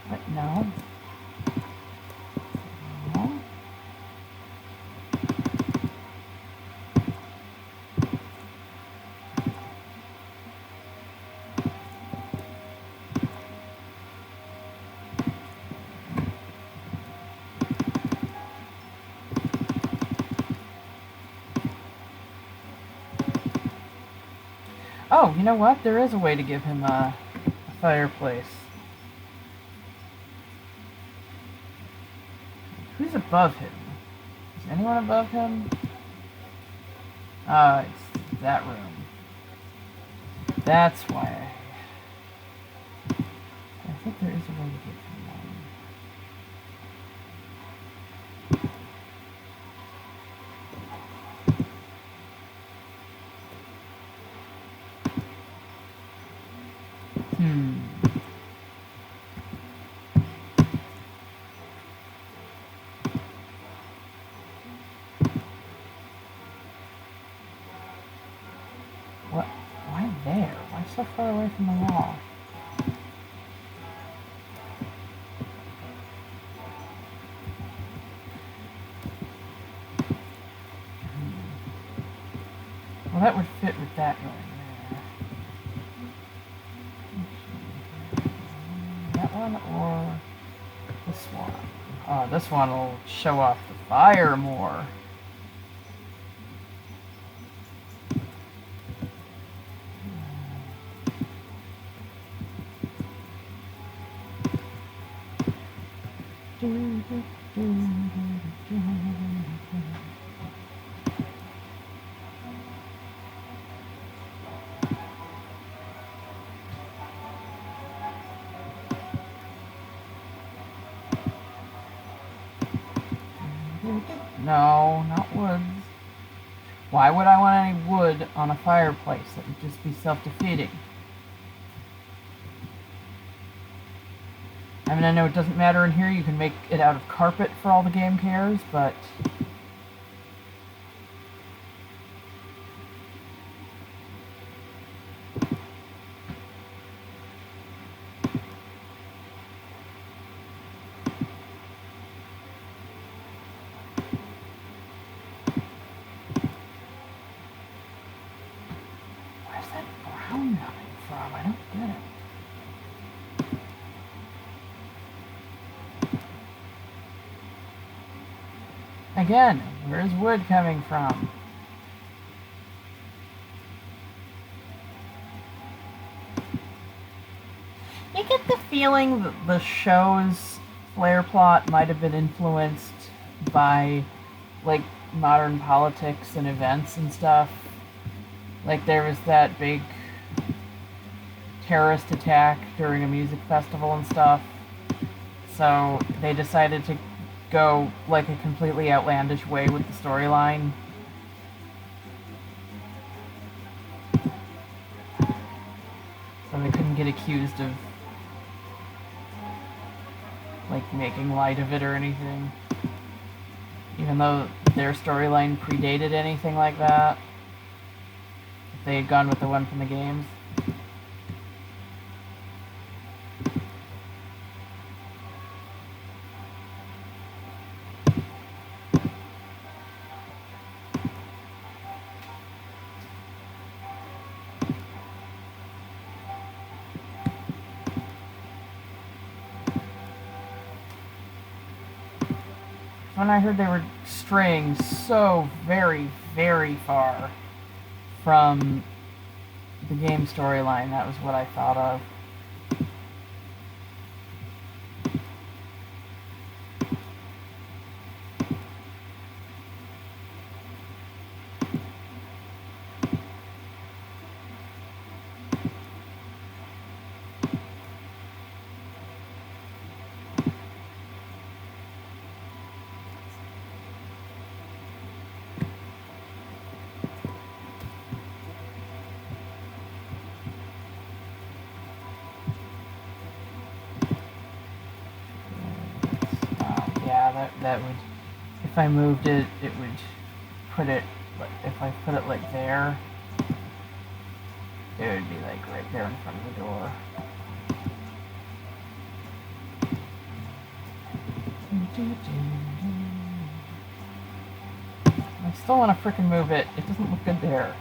What? No. No. Oh, you know what? There is a way to give him a fireplace. Who's above him? Is anyone above him? It's that room. That's why I think there is a way to give him one. What? Why there? Why so far away from the wall? Well, that would fit with that going there. That one or this one? Oh, this one will show off the fire more. No, not woods. Why would I want any wood on a fireplace? That would just be self-defeating. I mean, I know it doesn't matter in here, you can make it out of carpet for all the game cares, but... Where's that brown coming from? I don't get it. Again, where's wood coming from? You get the feeling that the show's flare plot might have been influenced by, like, modern politics and events and stuff. Like, there was that big terrorist attack during a music festival and stuff. So they decided to go, like, a completely outlandish way with the storyline. So they couldn't get accused of, like, making light of it or anything. Even though their storyline predated anything like that. If they had gone with the one from the games. When I heard they were straying so very, very far from the game storyline, that was what I thought of. That would, if I moved it, it would put it, if I put it like there, it would be like right there in front of the door. I still want to frickin' move it. It doesn't look good there.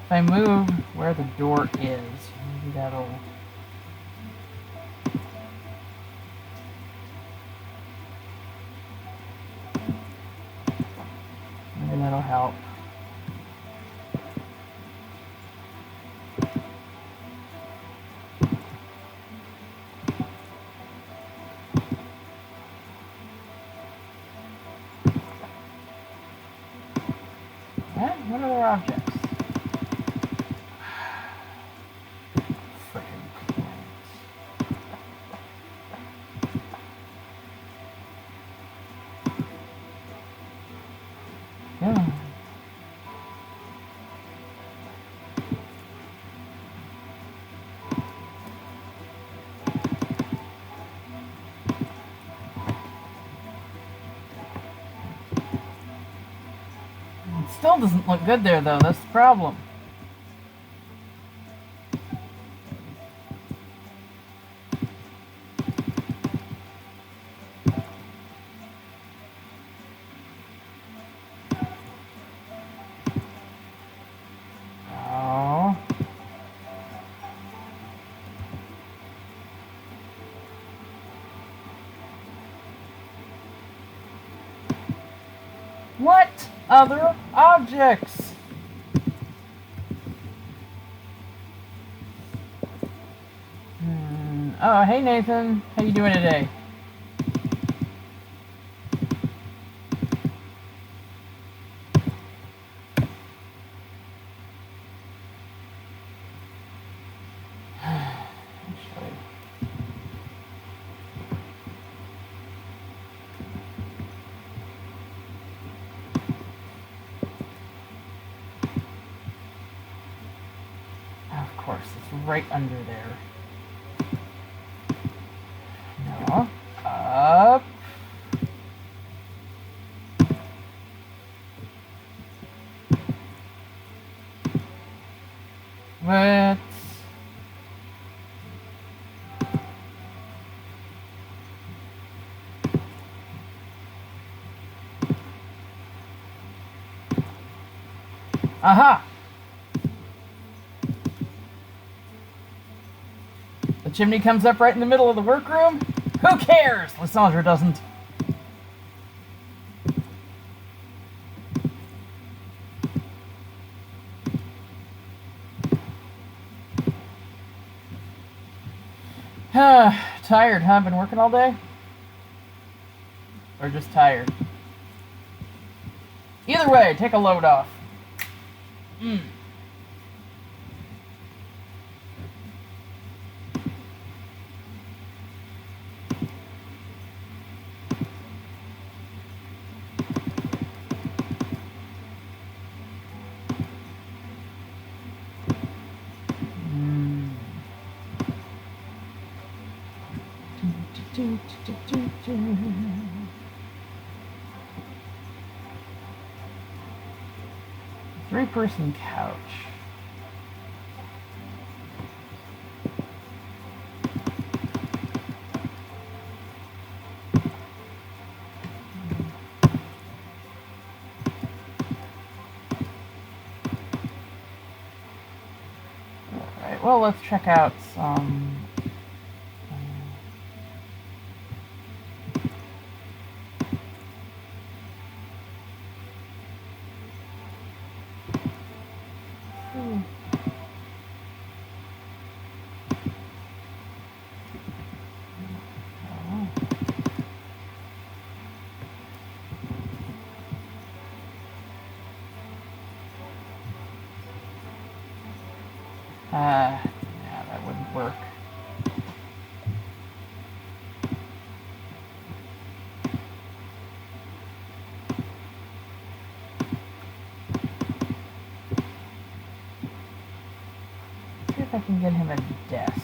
If I move where the door is, maybe that'll... maybe that'll help. What other objects? Yeah. It still doesn't look good there, though. That's the problem. What other objects? Oh, hey Nathan. How you doing today? course, it's right under there. No. Up. Let's... Aha! The chimney comes up right in the middle of the workroom. Who cares? Lysandra doesn't. Tired, huh? Been working all day? Or just tired? Either way, take a load off. Three-person couch. Alright, well, let's check out some... yeah, that wouldn't work. See if I can get him a desk.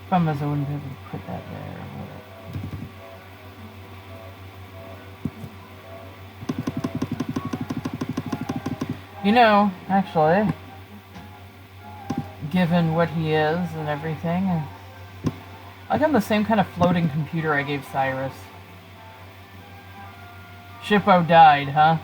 Problem is I wouldn't be able to put that there, would it? You know, actually, given what he is and everything, I got the same kind of floating computer I gave Cyrus. Shippo died, huh?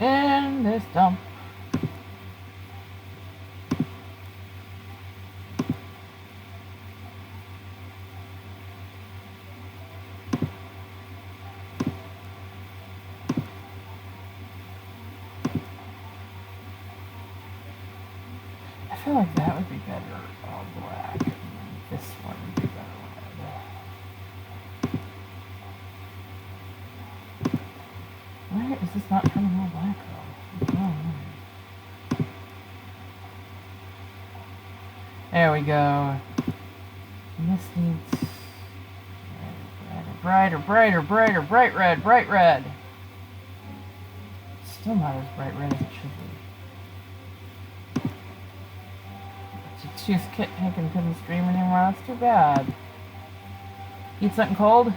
In this dump. feel like that would be better all black. And this one would be better red. Why is this not turning all black though? Oh, there we go. And this needs brighter, bright red. Still not as bright red as it should be. It's a toothpick and couldn't stream anymore. That's too bad. Eat something cold?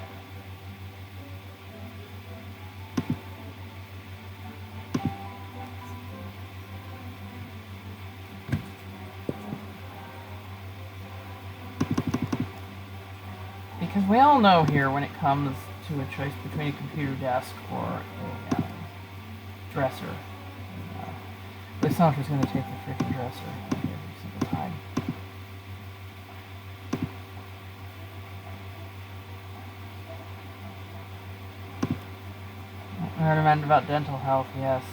Because we all know here when it comes to a choice between a computer desk or a dresser. Lissandra's going to take the freaking dresser every single time. I heard a man about dental health, yes.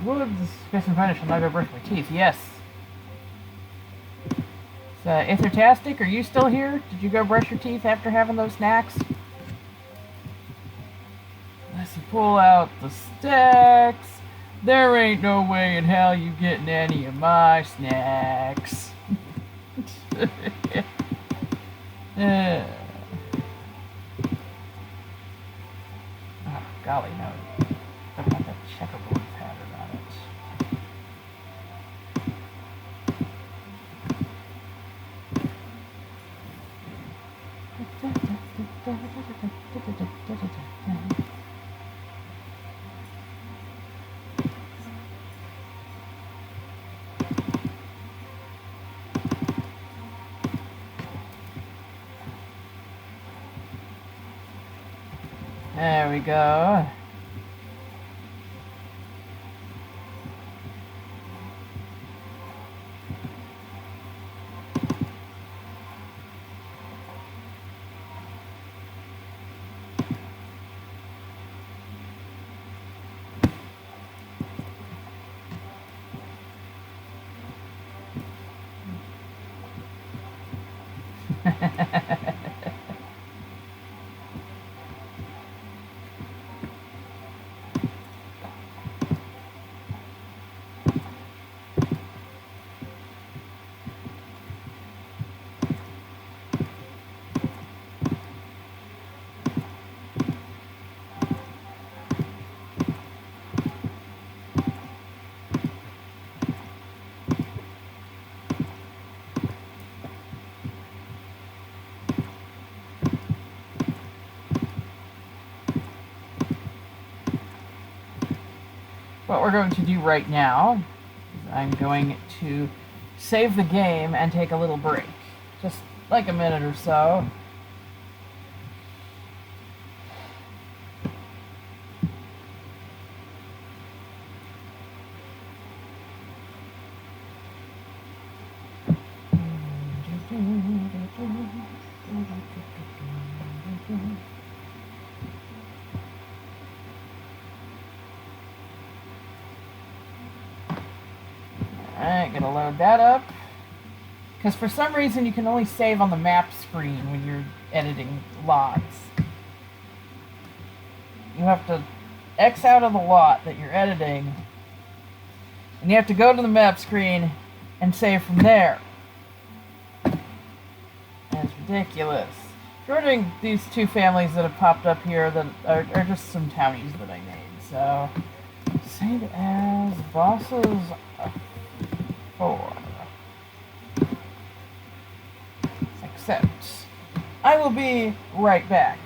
Would space and finish will not go brush my teeth. Yes. So, Ithertastic, are you still here? Did you go brush your teeth after having those snacks? Let's pull out the stacks. There ain't no way in hell you getting any of my snacks. Oh, golly, no. Don't have that checkerboard pattern on it. There we go. What we're going to do right now is I'm going to save the game and take a little break. Just like a minute or so. Alright, gonna load that up. Because for some reason you can only save on the map screen when you're editing lots. You have to X out of the lot that you're editing, and you have to go to the map screen and save from there. That's ridiculous. We're doing these two families that have popped up here that are just some townies that I made. So, save as bosses 4. Accept. I will be right back.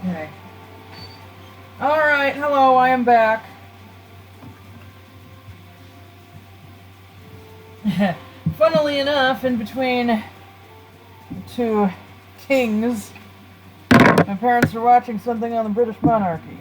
Okay. Alright, hello, I am back. Funnily enough, in between the two kings, my parents are watching something on the British monarchy.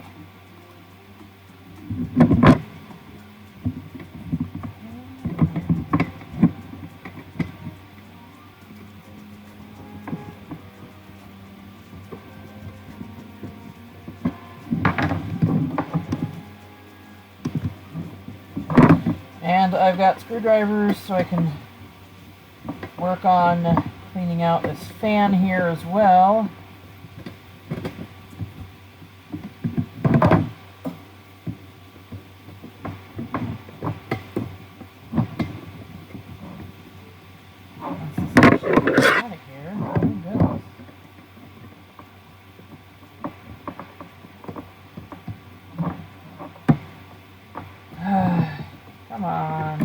And I've got screwdrivers so I can work on cleaning out this fan here as well. Come on.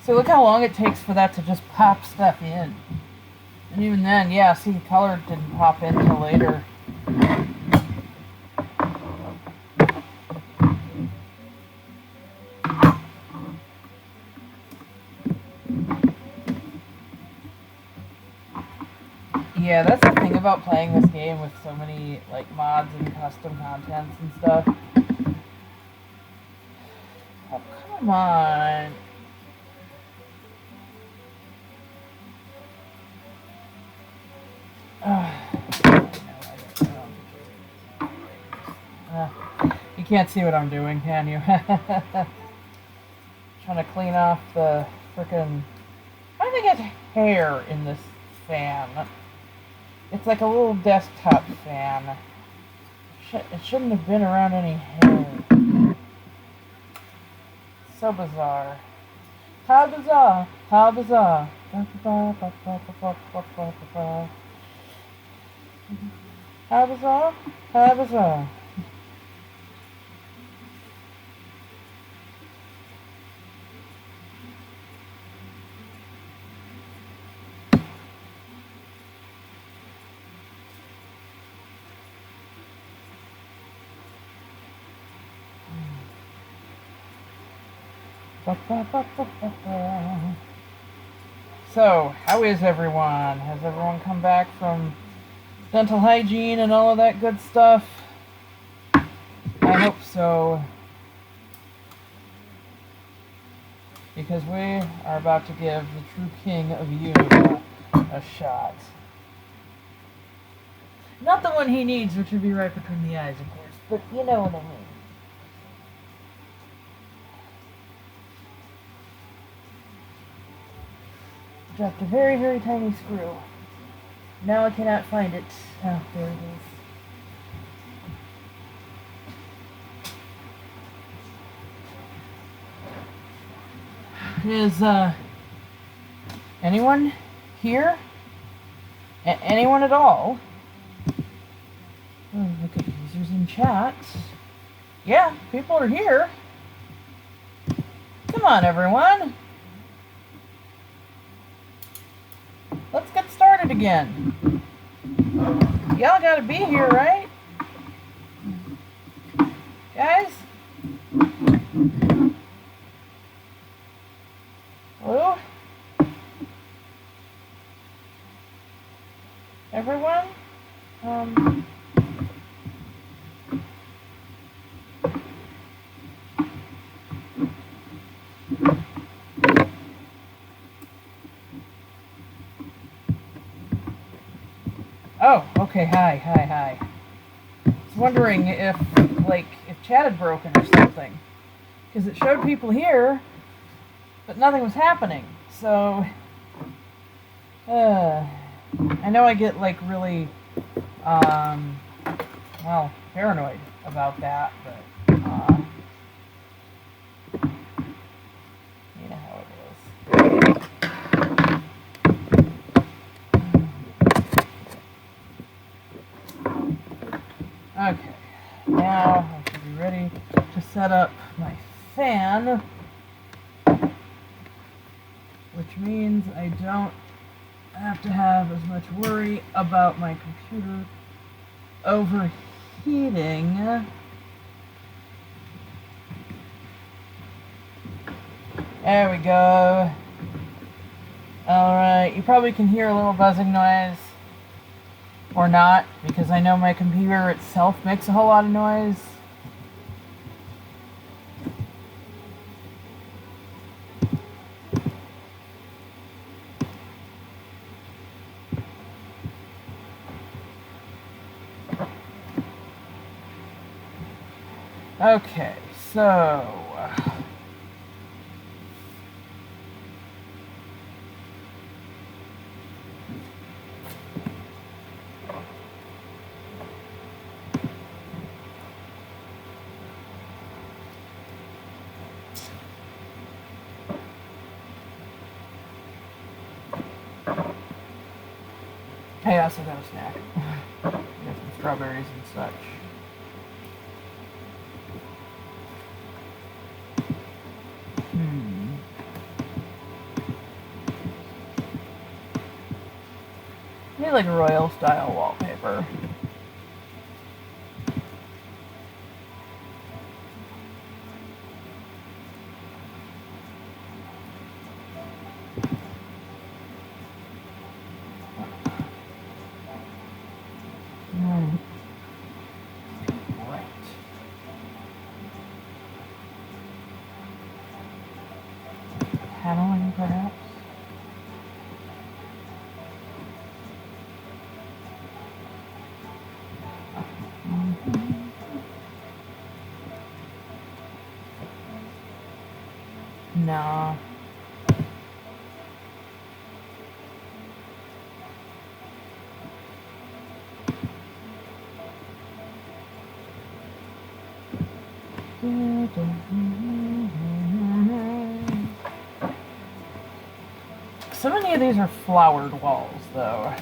So look how long it takes for that to just pop stuff in. And even then, yeah, see, the color didn't pop in till later. Yeah, that's the thing about playing this game with so many like mods and custom contents and stuff. Oh, come on. You can't see what I'm doing, can you? Trying to clean off the frickin'... I think it's hair in this fan. It's like a little desktop fan. It shouldn't have been around any hair. So bizarre. How bizarre. How bizarre. How bizarre. How bizarre. So, how is everyone? Has everyone come back from dental hygiene and all of that good stuff? I hope so. Because we are about to give the true king of Unova a shot. Not the one he needs, which would be right between the eyes, of course, but you know what I mean. Dropped a very, very tiny screw. Now I cannot find it. Oh, there it is. Is, anyone here? Anyone at all? Oh, look at users in chat. Yeah, people are here. Come on, everyone. Let's get started again. Y'all gotta be here, right? Guys? Hello? Everyone? Oh, okay, hi. I was wondering if chat had broken or something. Because it showed people here, but nothing was happening. So, I know I get really, well, paranoid about that, but, you know how it is. Okay, now I should be ready to set up my fan, which means I don't have to have as much worry about my computer overheating. There we go. Alright, you probably can hear a little buzzing noise. Or not, because I know my computer itself makes a whole lot of noise. Okay, so... Hey, I also got a snack. Got some strawberries and such. I need like a royal style wallpaper. Paneling, perhaps? No. So many of these are flowered walls, though.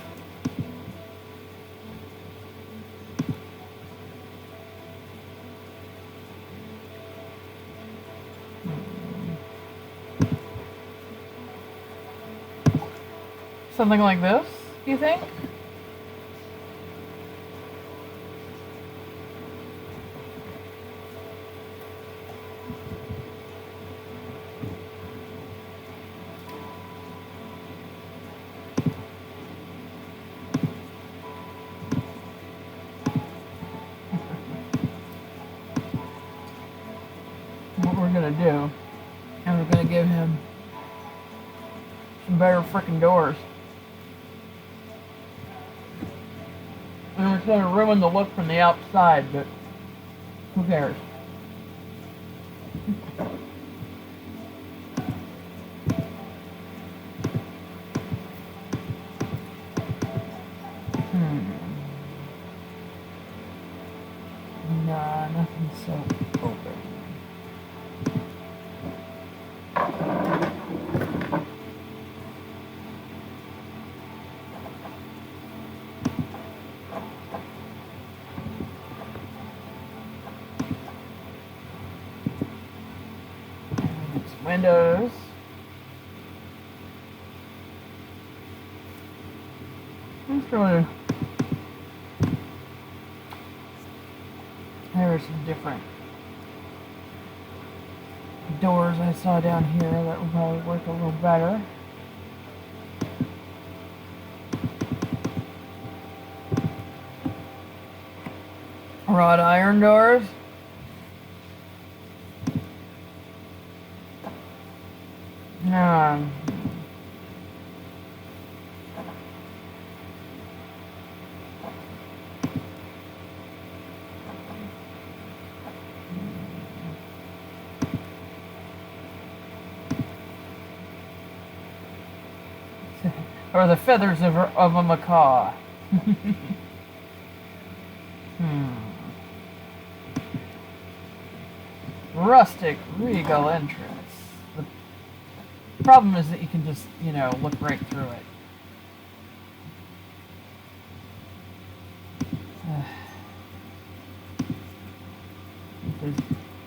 Something like this, do you think? What we're gonna do, and we're gonna give him some better freaking doors. And it's gonna ruin the look from the outside, but who cares? Nah, nothing's so open. Windows. Let's really. There are some different doors I saw down here that would probably work a little better. Wrought iron doors. Um, or the feathers of a macaw. Rustic, regal entrance. The problem is that you can just, you know, look right through it. If there's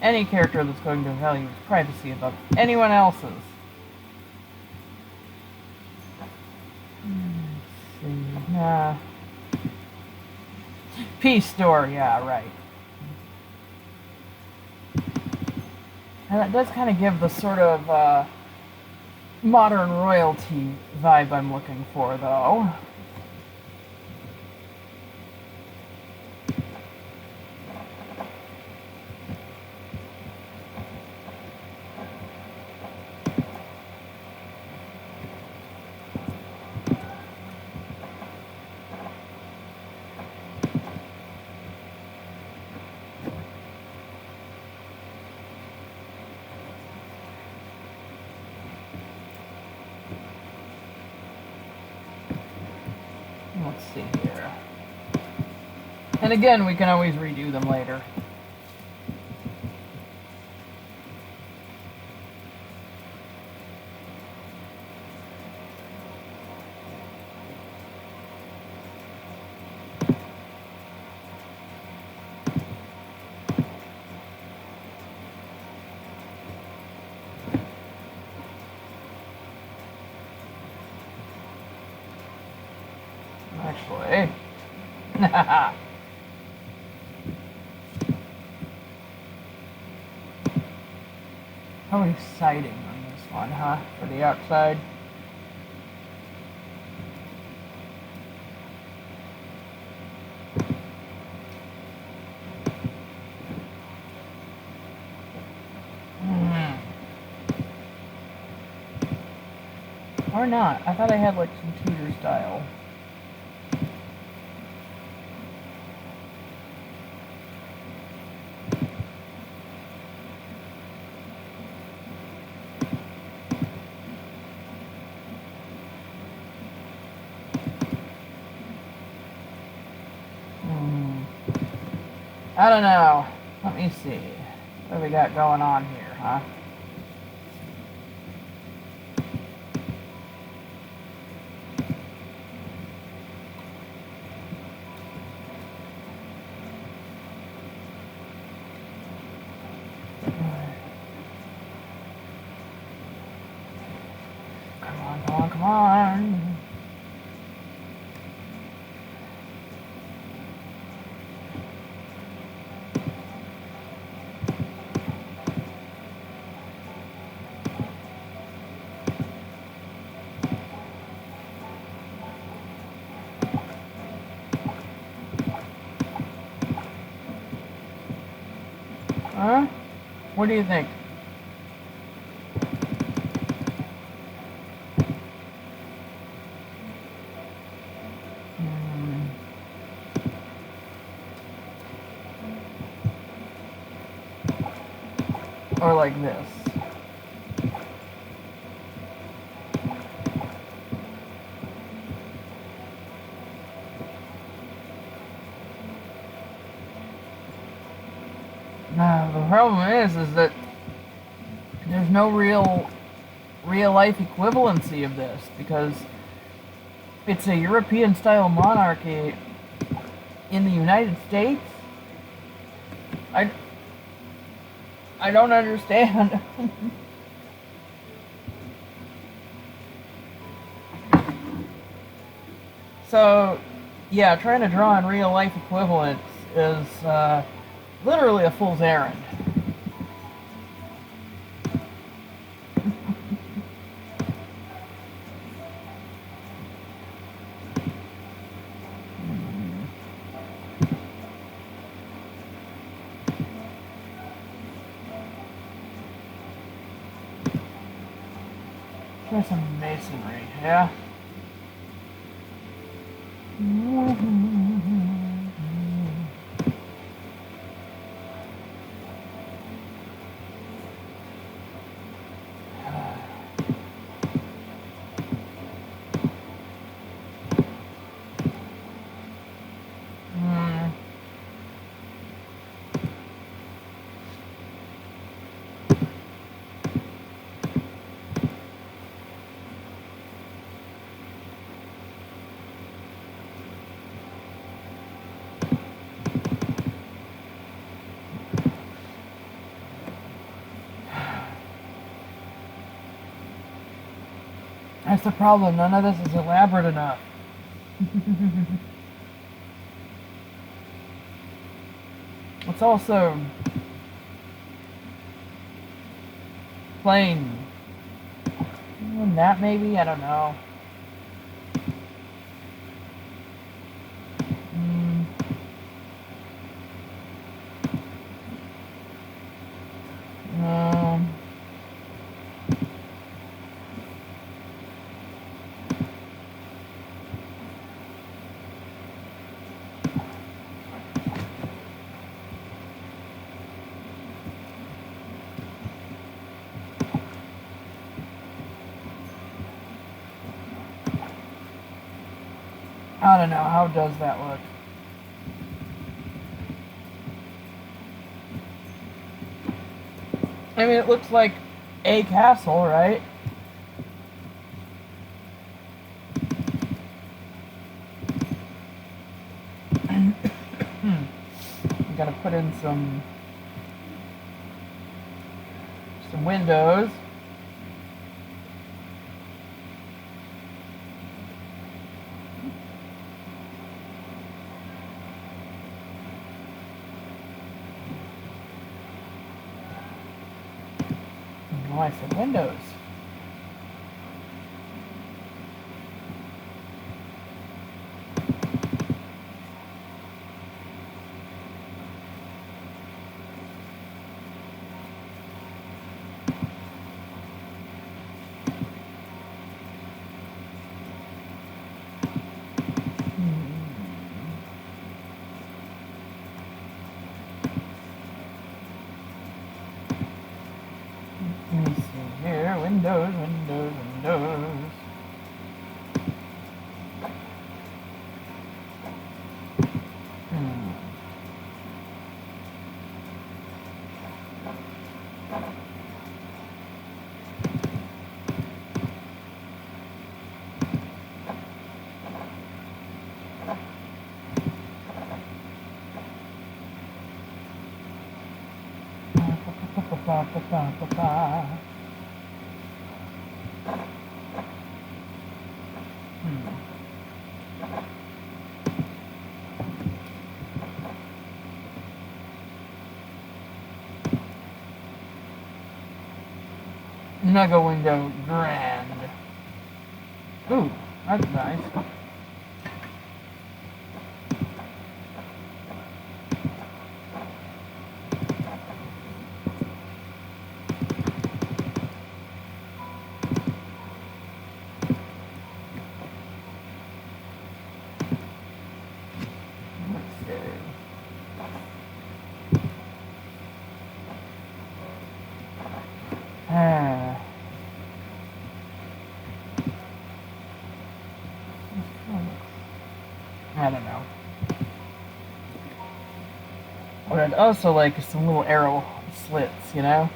any character that's going to value its privacy above anyone else's. Let's see. Peace door, yeah, right. And that does kind of give the sort of modern royalty vibe I'm looking for, though. Let's see here. And again, we can always redo them later. Actually. How exciting on this one, huh? For the outside. Or not. I thought I had like some Tudor style. I don't know. Let me see. What do we got going on here, huh? Come on, come on, come on. Huh? What do you think? Or like this. Now, the problem is that there's no real life equivalency of this because it's a European style monarchy in the United States. I don't understand. So, yeah, trying to draw in real life equivalents is literally a fool's errand. Try some masonry, yeah? That's the problem. None of this is elaborate enough. It's also plain. That maybe? I don't know. I don't know. How does that look? I mean, it looks like a castle, right? I'm gonna put in some windows. Oh, I said windows. Let me see here. Windows, windows, windows. Mega window, grand. Ooh, that's nice. I don't know. What I'd also like is some little arrow slits, you know?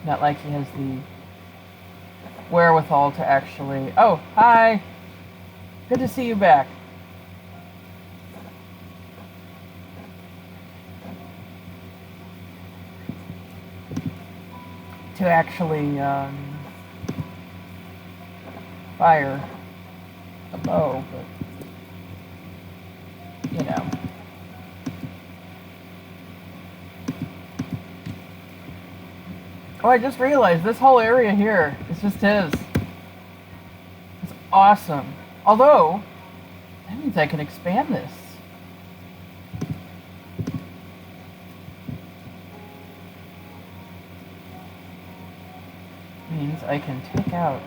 Not like he has the wherewithal to actually... Oh, hi! Good to see you back. To actually, fire a bow, but you know. Oh, I just realized this whole area here is just his. It's awesome. Although, that means I can expand this. Means I can take out...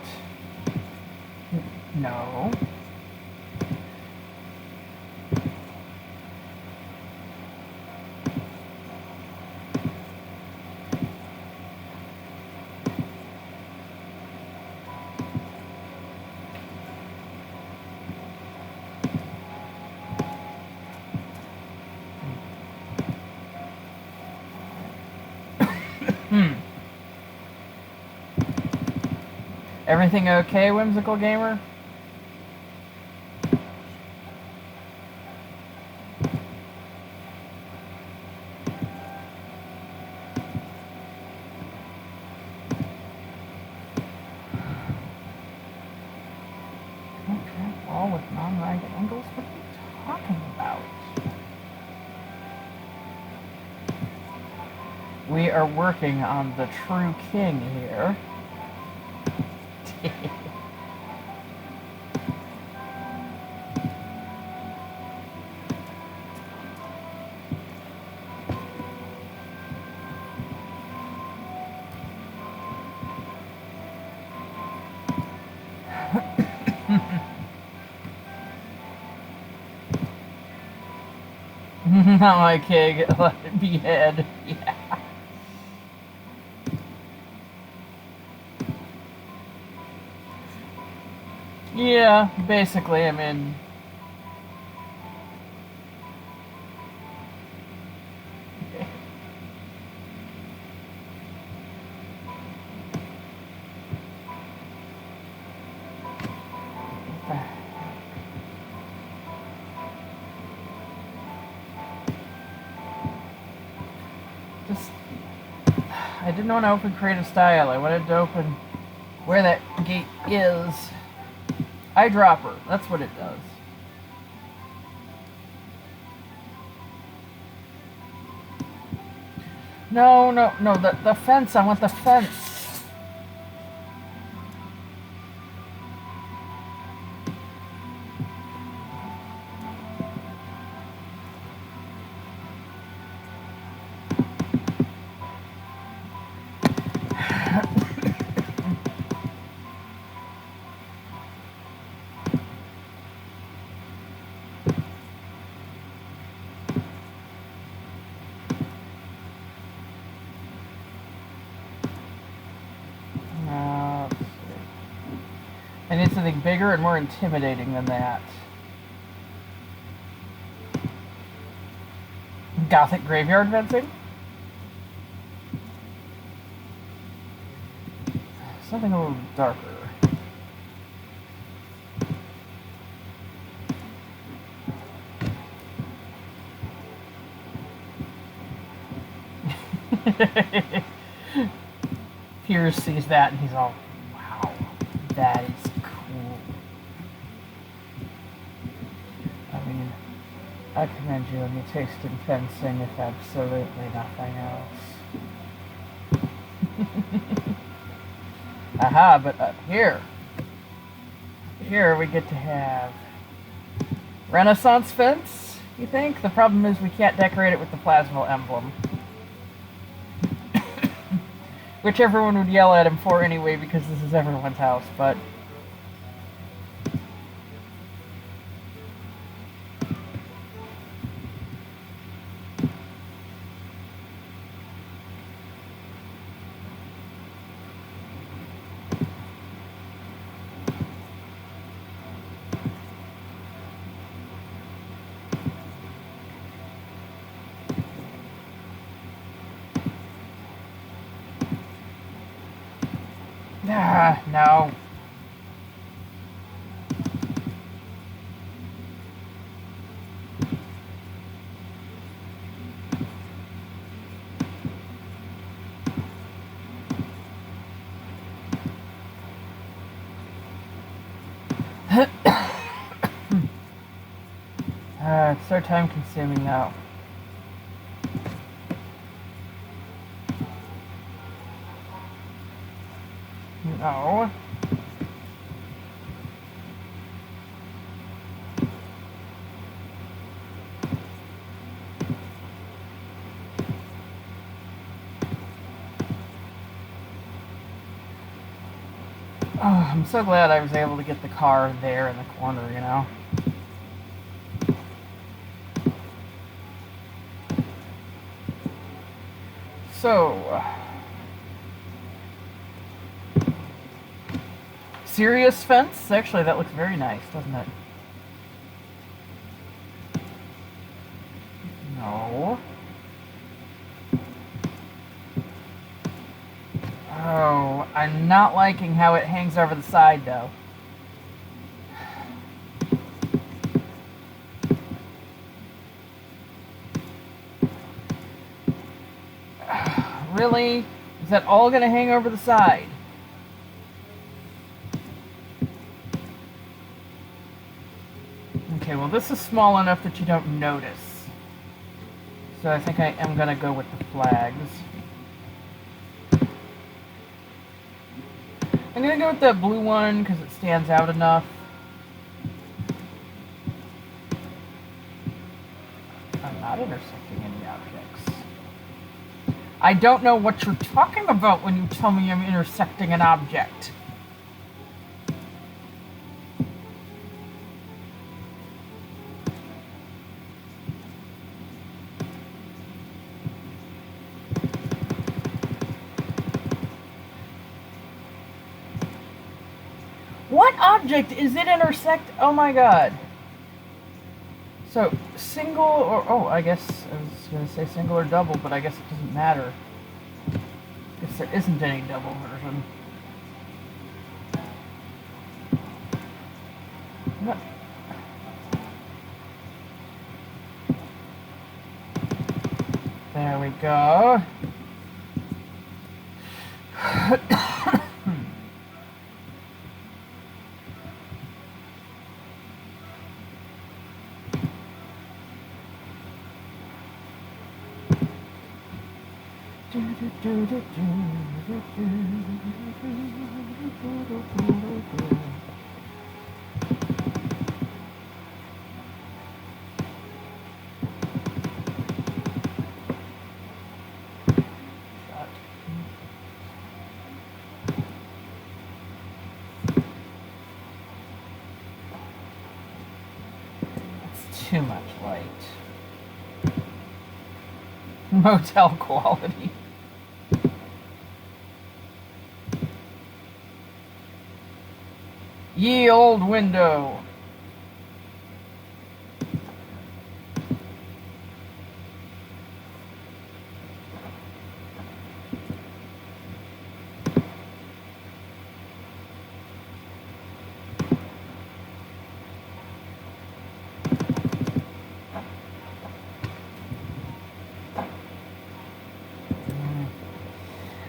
No. Everything okay, Whimsical Gamer? Okay, all with non-right angles? What are you talking about? We are working on the true king here. Not my king, let it be head. Yeah. Yeah, basically, I mean... I didn't want to open Creative Style. I wanted to open where that gate is. Eyedropper. That's what it does. No, the fence. I want the fence. I need something bigger and more intimidating than that. Gothic graveyard fencing? Something a little darker. Piers sees that and he's all, wow, that is cool. I mean, I commend you on your taste in fencing, if absolutely nothing else. Aha, but up here we get to have Renaissance fence, you think? The problem is we can't decorate it with the plasma emblem. Which everyone would yell at him for anyway, because this is everyone's house, but... Ah, no. It's so time consuming now. No. Oh, I'm so glad I was able to get the car there in the corner, you know? So, serious fence? Actually, that looks very nice, doesn't it? No. Oh, I'm not liking how it hangs over the side, though. Really? Is that all going to hang over the side? Okay, well this is small enough that you don't notice. So I think I am going to go with the flags. I'm going to go with the blue one because it stands out enough. I'm not intersecting any objects. I don't know what you're talking about when you tell me I'm intersecting an object. What object is it intersect? Oh my god. So, single or... Oh, I guess I was going to say single or double, but I guess it doesn't matter. I guess there isn't any double version. No. There we go. It's too much light. Motel quality. Ye old window.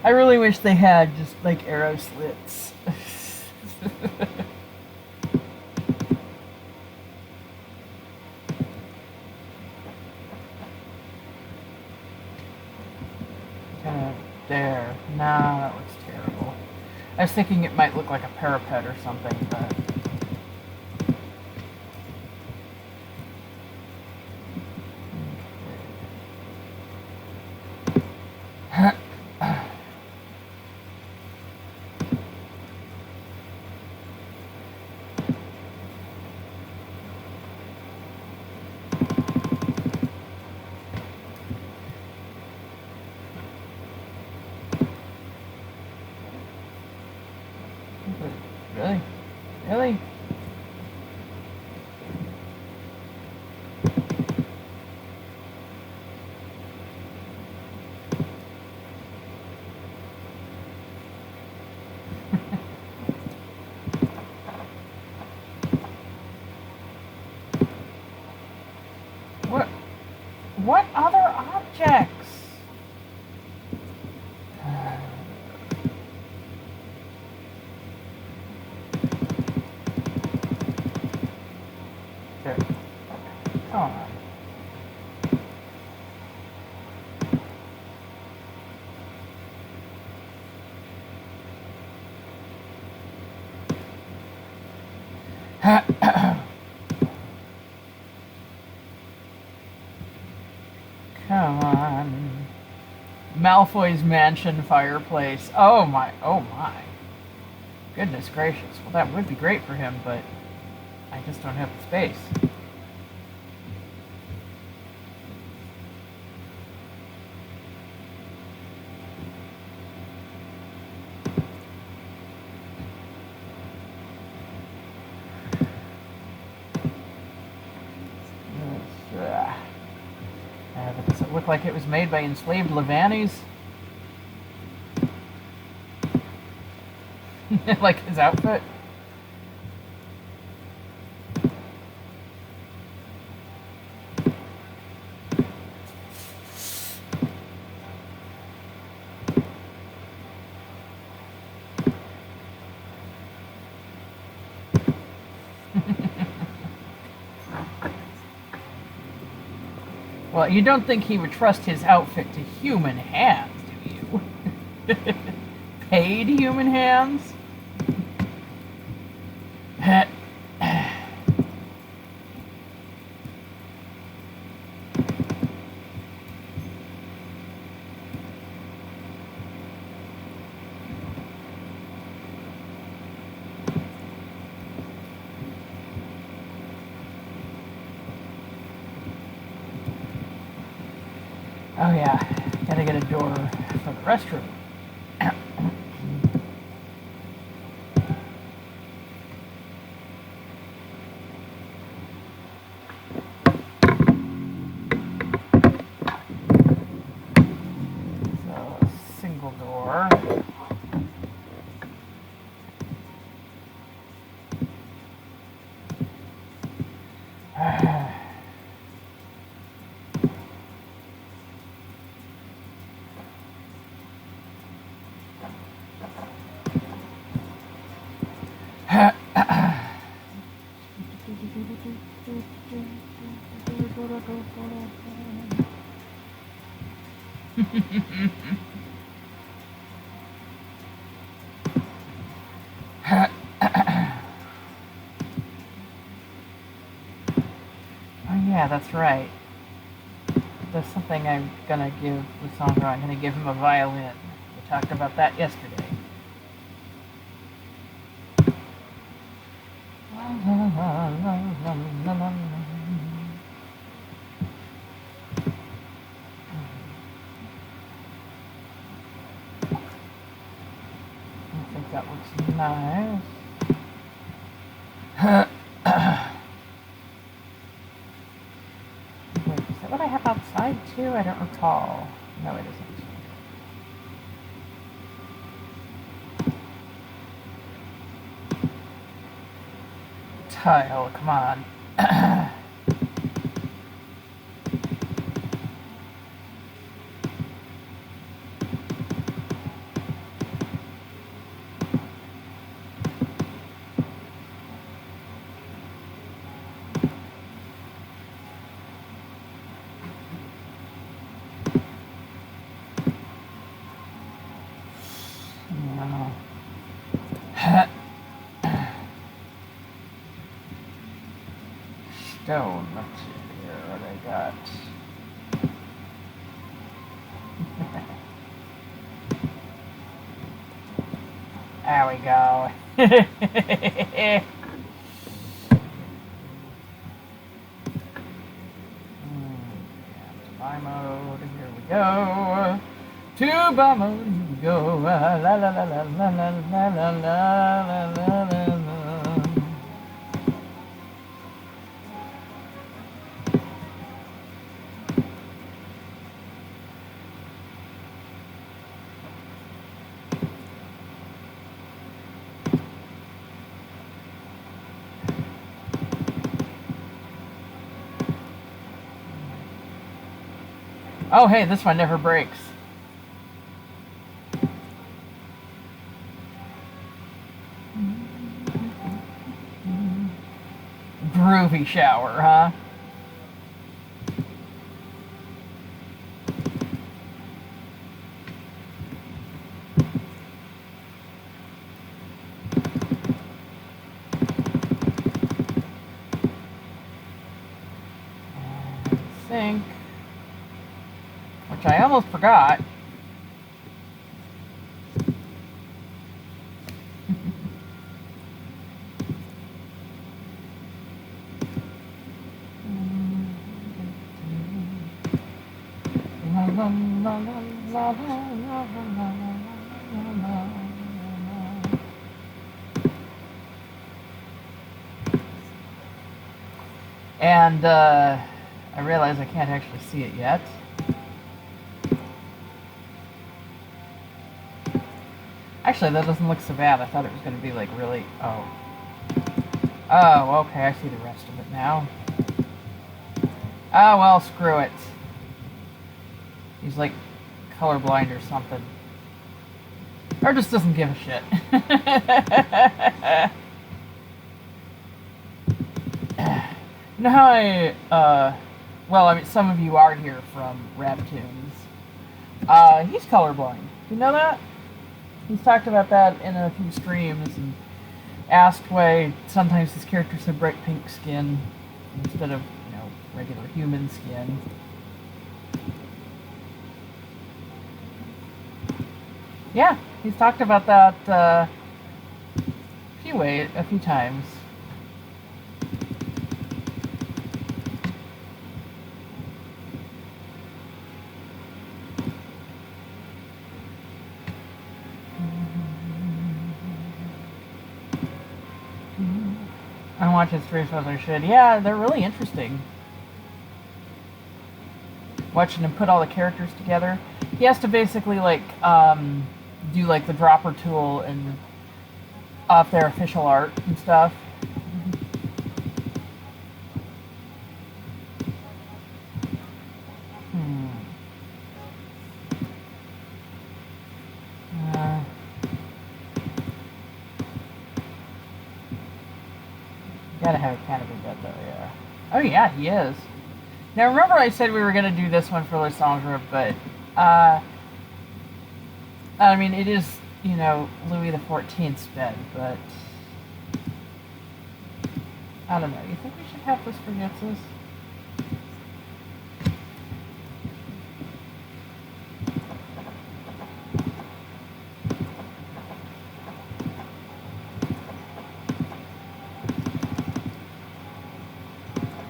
I really wish they had just like arrow slits. Kind of there. Nah, that looks terrible. I was thinking it might look like a parapet or something, but... Really? Really? What other objects? there. Come on. Come on. Malfoy's mansion fireplace. Oh my, oh my. Goodness gracious. Well, that would be great for him, but I just don't have the space. Does it look like it was made by enslaved Levanese? Like his outfit? Well, you don't think he would trust his outfit to human hands, do you? Paid human hands? Oh yeah, gotta get a door for the restroom. So, single door. Oh yeah, that's right. There's something I'm gonna give Lysandre. I'm gonna give him a violin. We talked about that yesterday. I think that looks nice. Wait, is that what I have outside too? I don't recall. No, it isn't. Tile, come on. Stone, let's see here what I got. There we go. Buy mode, here we go. To buy mode, here we go. La la la la la la la la la la la. Oh, hey, this one never breaks. groovy shower, huh? Sink, which I almost forgot. And I realize I can't actually see it yet. Actually, that doesn't look so bad. I thought it was going to be like really... Oh. Oh, okay, I see the rest of it now. Oh, well, screw it. He's like colorblind or something. Or just doesn't give a shit. You know how well, I mean, some of you are here from Rabtoons. He's colorblind. You know that? He's talked about that in a few streams and asked why sometimes his characters have bright pink skin instead of, you know, regular human skin. Yeah, he's talked about that a few times. I'm watching streams as I should. Yeah, they're really interesting. Watching him put all the characters together. He has to basically like do like the dropper tool and off their official art and stuff. Gotta have a canopy bed though, yeah. Oh yeah, he is. Now remember I said we were gonna do this one for Lysandra, but I mean it is, you know, Louis XIV's bed, but I don't know. You think we should have this for Yipsis?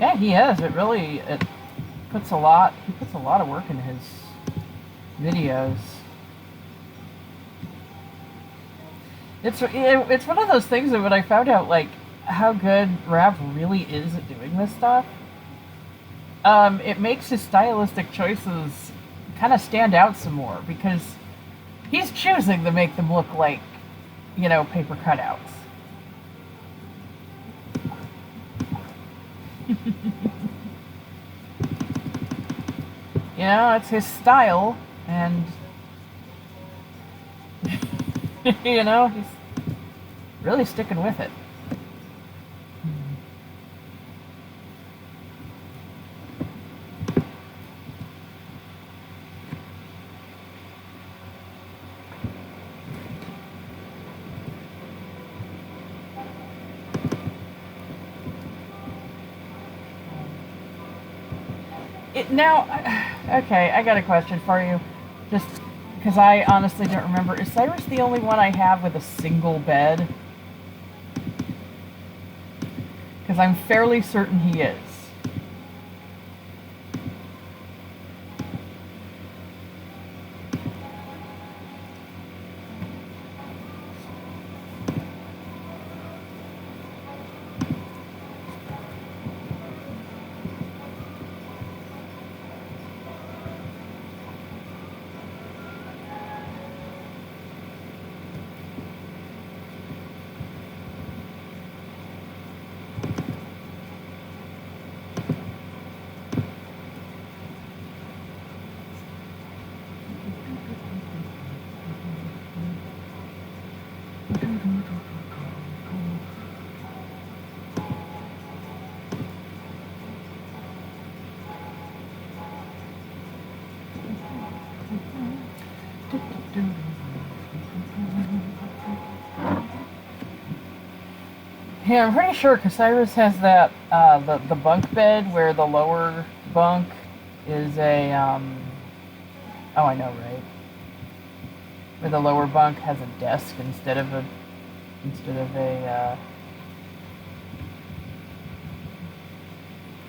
Yeah, he is. It puts a lot. He puts a lot of work in his videos. It's one of those things that when I found out like how good Rav really is at doing this stuff, it makes his stylistic choices kind of stand out some more because he's choosing to make them look like, you know, paper cutouts. You know, it's his style, and you know, he's really sticking with it. Now, okay, I got a question for you. Just because I honestly don't remember. Is Cyrus the only one I have with a single bed? Because I'm fairly certain he is. Yeah, I'm pretty sure Cyrus has that the bunk bed where the lower bunk is a oh, I know, right? Where the lower bunk has a desk instead of a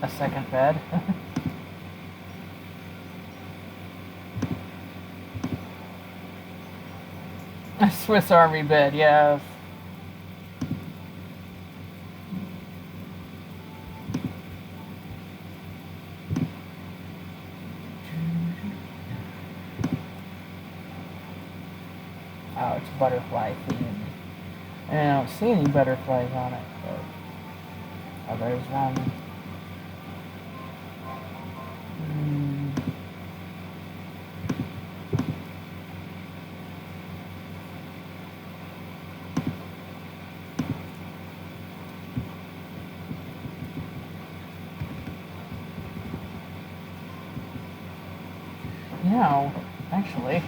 second bed. A Swiss Army bed, yes. Oh, it's butterfly themed. And I don't see any butterflies on it, but oh, there's one. You know, actually.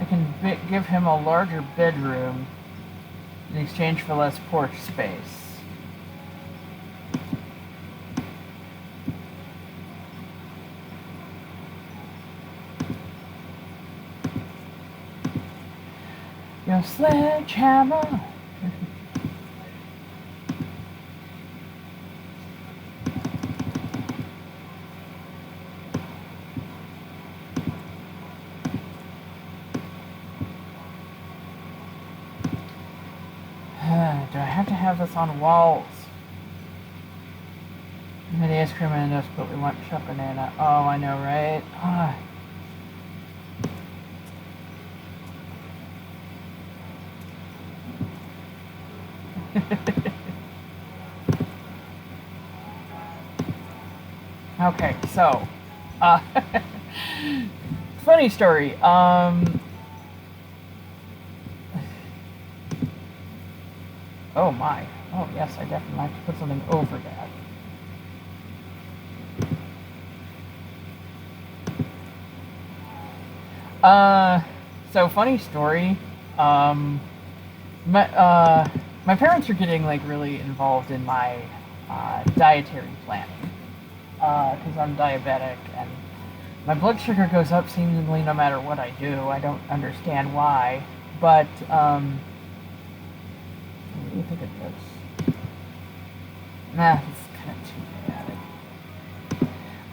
I can give him a larger bedroom in exchange for less porch space. Your sledgehammer. Do I have to have this on walls? The ice cream and this, but we want chocolate banana. Oh, I know, right? Okay, so, funny story. Oh my. Oh yes, I definitely have to put something over that. So funny story. My parents are getting like really involved in my dietary planning because I'm diabetic and my blood sugar goes up seemingly no matter what I do. I don't understand why, but what do you think of this? Nah, it's kind of too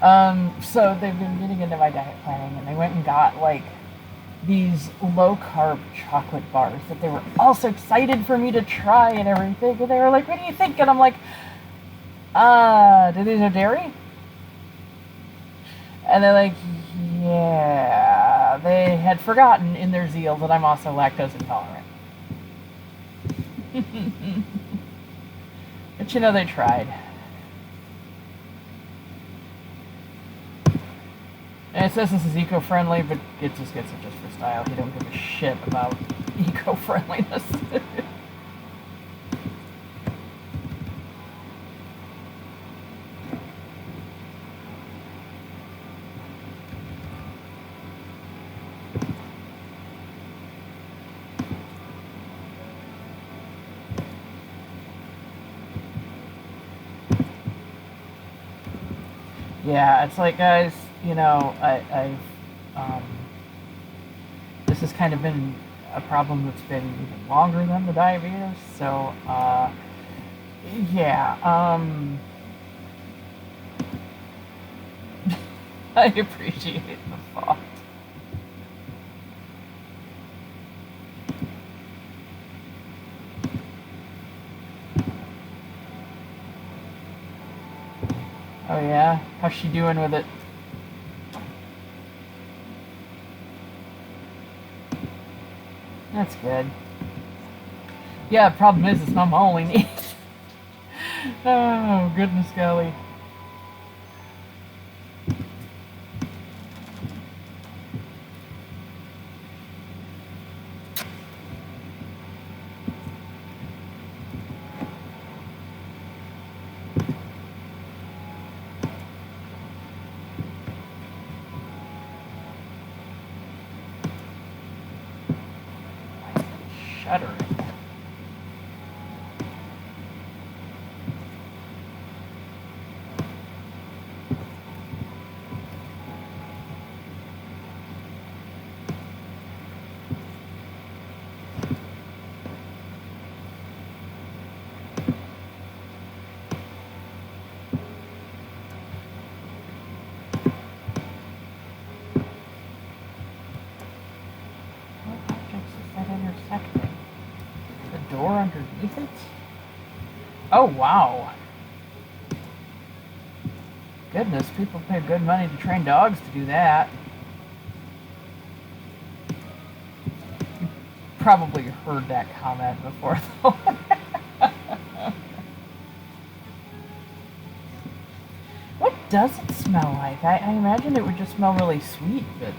dramatic. So they've been getting into my diet planning, and they went and got like these low carb chocolate bars that they were all so excited for me to try and everything. And they were like, "What do you think?" And I'm like, do these have dairy?" And they're like, "Yeah." They had forgotten in their zeal that I'm also lactose intolerant. But you know, they tried. And it says this is eco-friendly, but it just gets it just for style. He don't give a shit about eco-friendliness. Yeah, it's like, guys, you know, this has kind of been a problem that's been even longer than the diabetes. So, yeah, I appreciate the thought. Oh yeah? How's she doing with it? That's good. Yeah, the problem is it's not my only need. Oh, goodness golly. shuddering. Intersecting. The door underneath it? Oh, wow. Goodness, people pay good money to train dogs to do that. You probably heard that comment before, though. What does it smell like? I imagine it would just smell really sweet, but...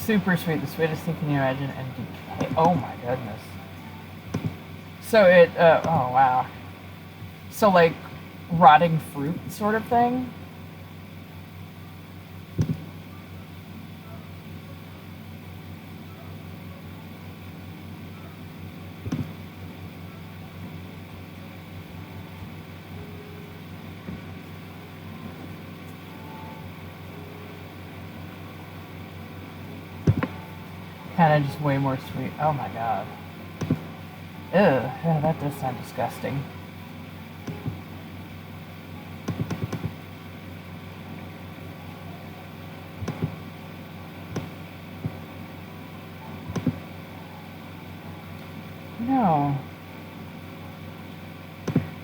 super sweet, the sweetest thing can you imagine, and decay. Oh my goodness. So it, oh wow. So like rotting fruit sort of thing? Kind of just way more sweet. Oh my god. Ugh, yeah, that does sound disgusting. No.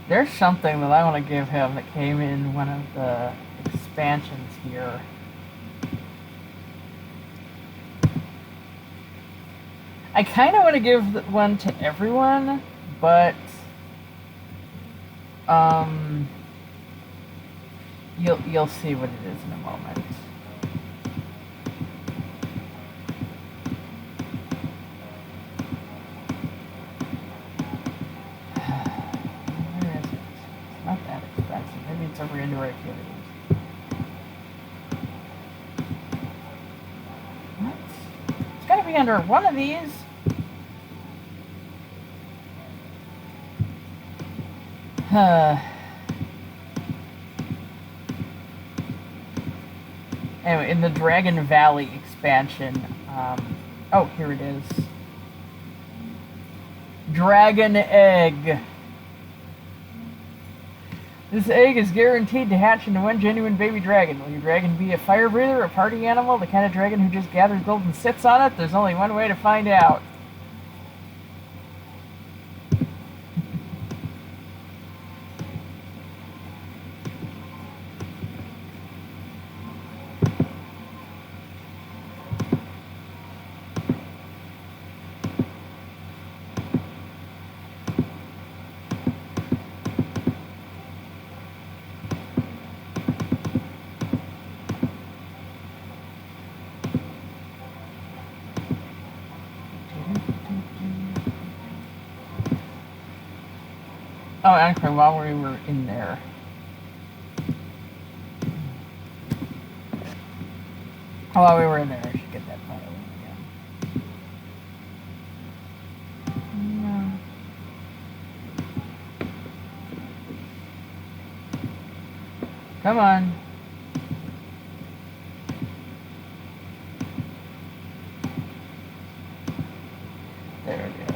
There's something that I want to give him that came in one of the expansions here. I kind of want to give one to everyone, but you'll see what it is in a moment. Where is it? It's not that expensive. Maybe it's over indoor activities. What? It's got to be under one of these. Anyway, in the Dragon Valley expansion, oh, here it is. Dragon Egg. This egg is guaranteed to hatch into one genuine baby dragon. Will your dragon be a fire breather, a party animal, the kind of dragon who just gathers gold and sits on it? There's only one way to find out. Oh, actually, while we were in there. While we were in there, I should get that file again. No. Come on. There it is.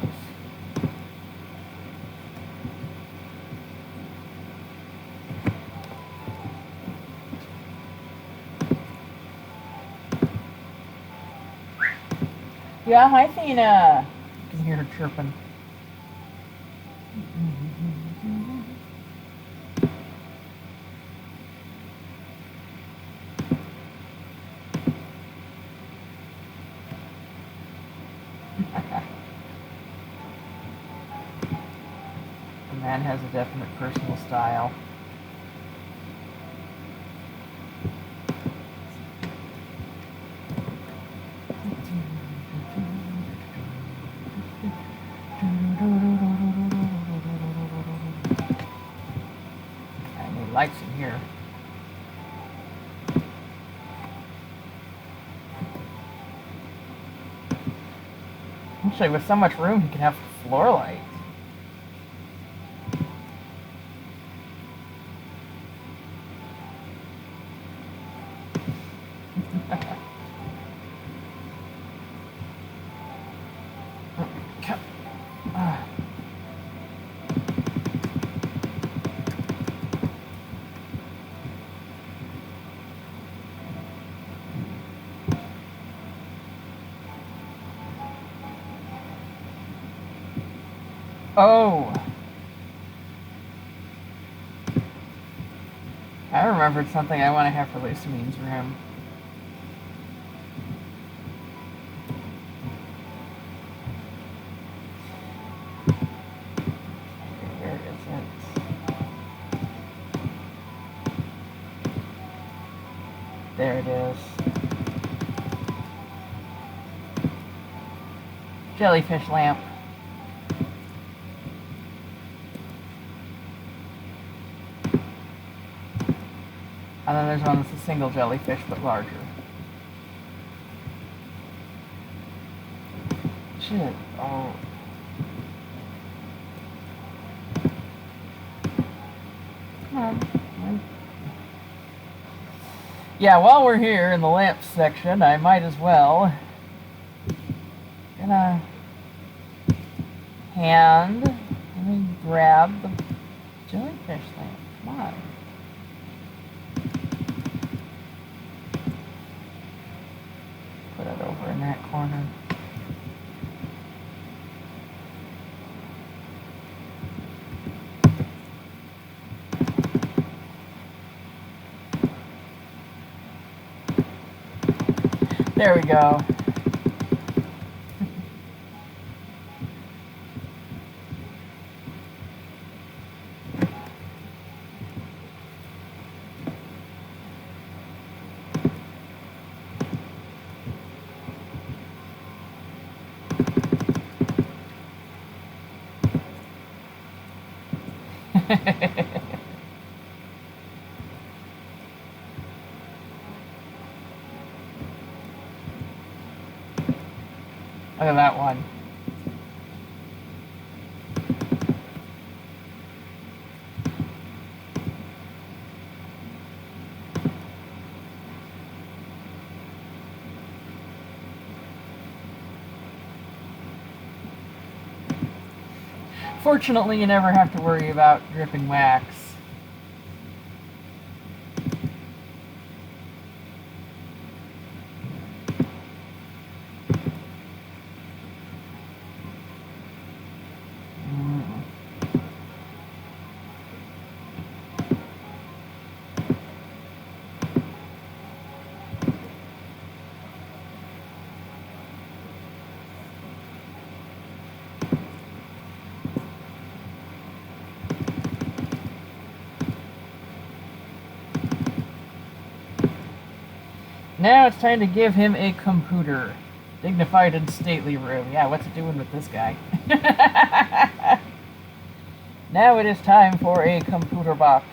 Yeah, hi, Athena. You can hear her chirping. The man has a definite personal style. Actually, with so much room, he could have floor lights. Oh! I remembered something I want to have for Lucimine's room. Where is it? There it is. Jellyfish lamp. And then there's one that's a single jellyfish, but larger. Shit. Oh. Come on. Yeah, while we're here in the lamps section, I might as well gonna let me grab the jellyfish lamp. Come on. Put it over in that corner. There we go. Look at that one. Fortunately, you never have to worry about dripping wax. Now it's time to give him a computer. Dignified and stately room. Yeah, what's it doing with this guy? Now it is time for a computer box.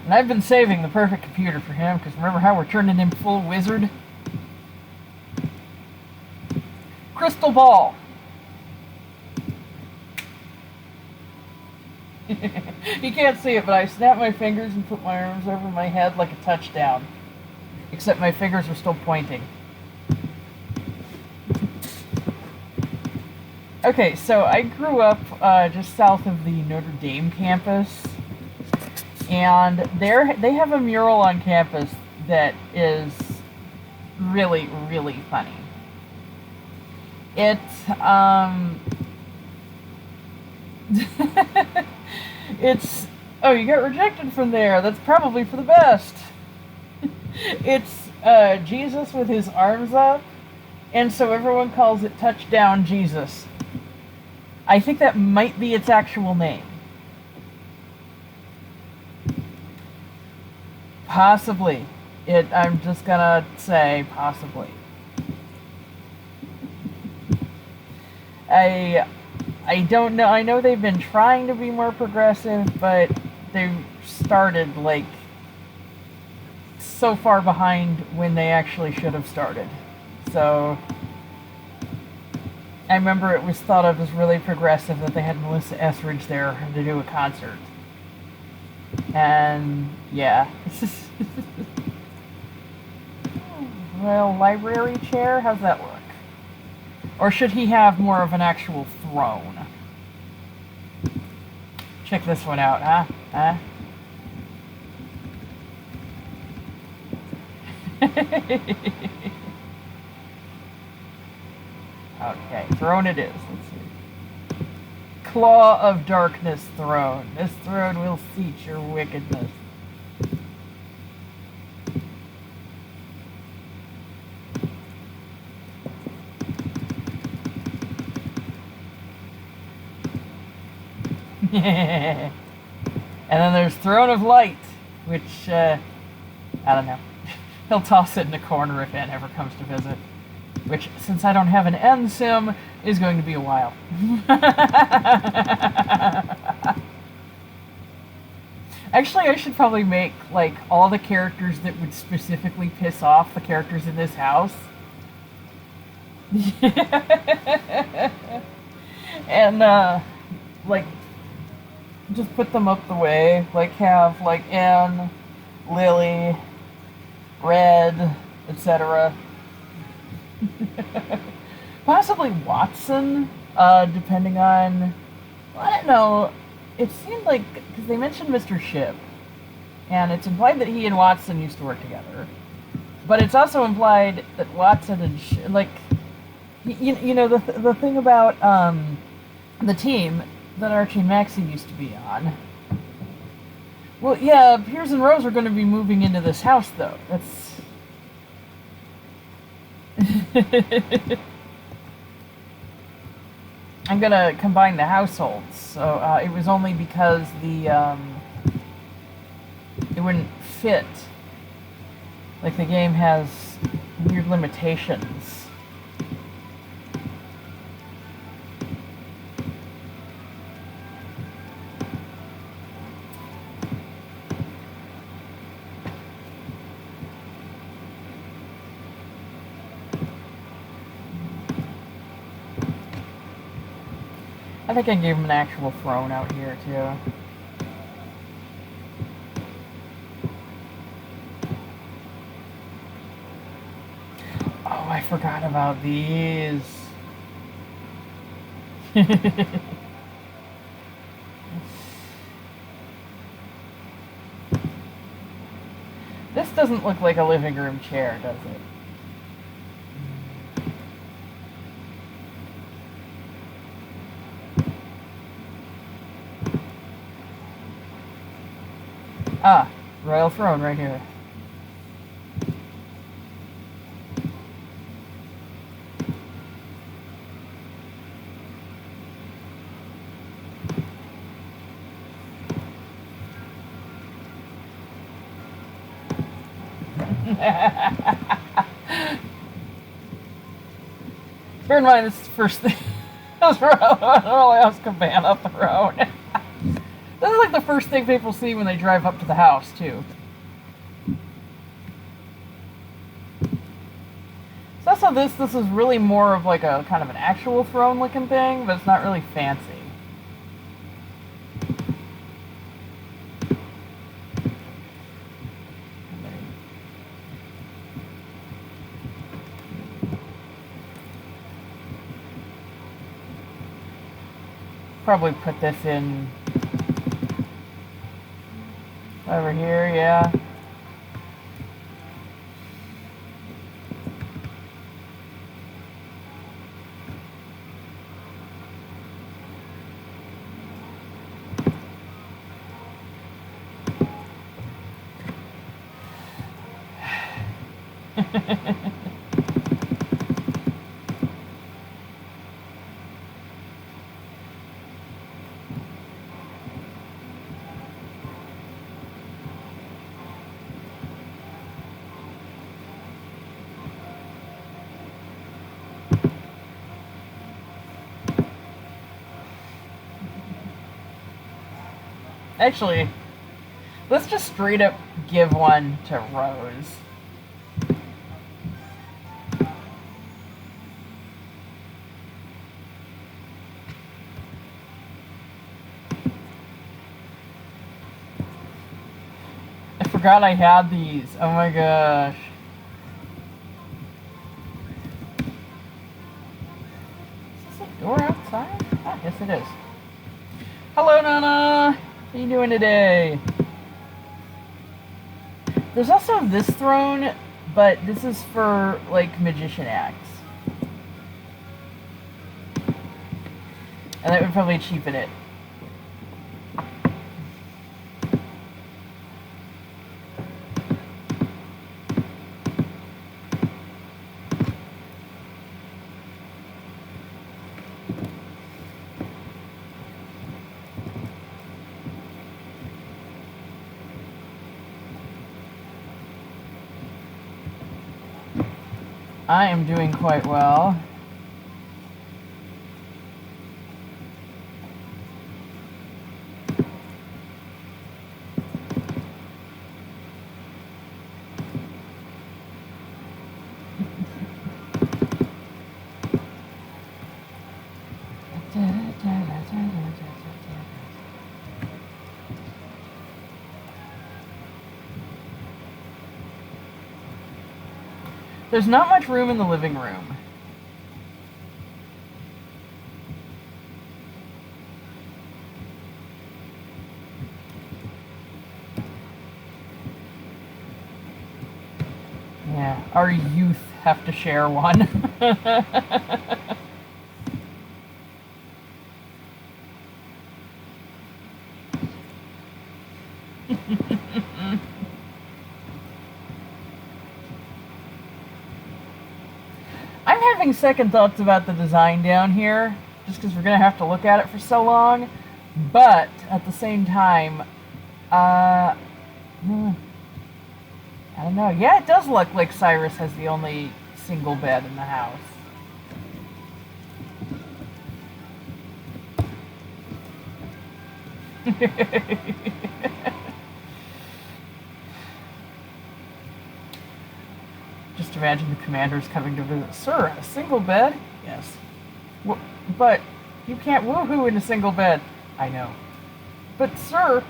And I've been saving the perfect computer for him, because remember how we're turning him full wizard? Crystal ball. You can't see it, but I snapped my fingers and put my arms over my head like a touchdown. Except my fingers are still pointing. Okay, so I grew up just south of the Notre Dame campus. And they have a mural on campus that is really, really funny. It's, oh, you got rejected from there. That's probably for the best. It's Jesus with his arms up, and so everyone calls it Touchdown Jesus. I think that might be its actual name. Possibly. I'm just gonna say possibly. I don't know. I know they've been trying to be more progressive, but they started like so far behind when they actually should have started. So I remember it was thought of as really progressive that they had Melissa Etheridge there to do a concert. And yeah. Well, library chair, how's that look? Or should he have more of an actual throne? Check this one out, huh? Huh? Okay, throne it is. Let's see. Claw of Darkness throne. This throne will seat your wickedness. And then there's Throne of Light, which, I don't know. He'll toss it in a corner if N ever comes to visit. Which, since I don't have an N sim, is going to be a while. Actually, I should probably make, like, all the characters that would specifically piss off the characters in this house. And, like, just put them up the way. Like, have, like, N, Lily, Red, etc. Possibly Watson, depending on... Well, I don't know. It seemed like... Because they mentioned Mr. Ship. And it's implied that he and Watson used to work together. But it's also implied that Watson and... like... You know, the thing about, the team that Archie and Maxie used to be on. Well, yeah, Piers and Rose are going to be moving into this house, though. That's... I'm going to combine the households. So, it was only because the, it wouldn't fit. Like, the game has weird limitations. I think I gave him an actual throne out here, too. Oh, I forgot about these. This doesn't look like a living room chair, does it? Ah, royal throne right here. Bear in mind, this is the first thing. This is Royal Cabana throne. This is like the first thing people see when they drive up to the house, too. So also this is really more of like a kind of an actual throne looking thing, but it's not really fancy. Probably put this in over here, yeah. Actually, let's just straight up give one to Rose. I forgot I had these. Oh my gosh. Is this a door outside? Ah, yes it is. Hello, Nana! How you doing today? There's also this throne, but this is for, like, magician acts. And that would probably cheapen it. I am doing quite well. There's not much room in the living room. Yeah, our youth have to share one. I'm having second thoughts about the design down here, just because we're going to have to look at it for so long. But, at the same time, I don't know. Yeah, it does look like Cyrus has the only single bed in the house. Just imagine the commanders coming to visit. Sir, a single bed? Yes. But you can't woohoo in a single bed. I know. But sir...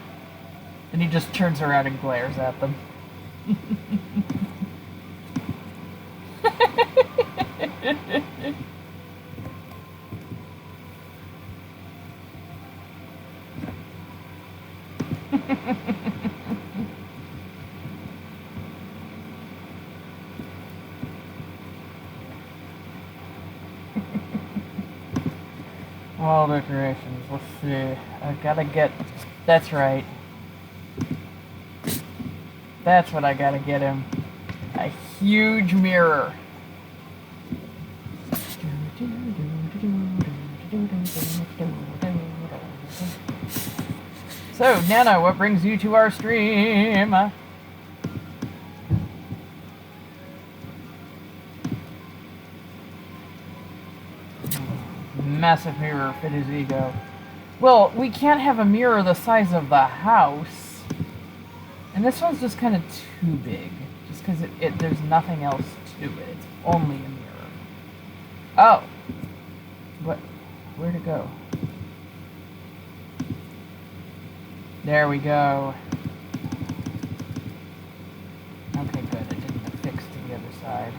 And he just turns around and glares at them. Wall decorations. Let's see. I gotta get... That's right. That's what I gotta get him. A huge mirror. So, Nana, what brings you to our stream? Massive mirror fit his ego. Well, we can't have a mirror the size of the house. And this one's just kind of too big. Just because there's nothing else to it. It's only a mirror. Oh! What? Where'd it go? There we go. Okay, good. It didn't affix to the other side.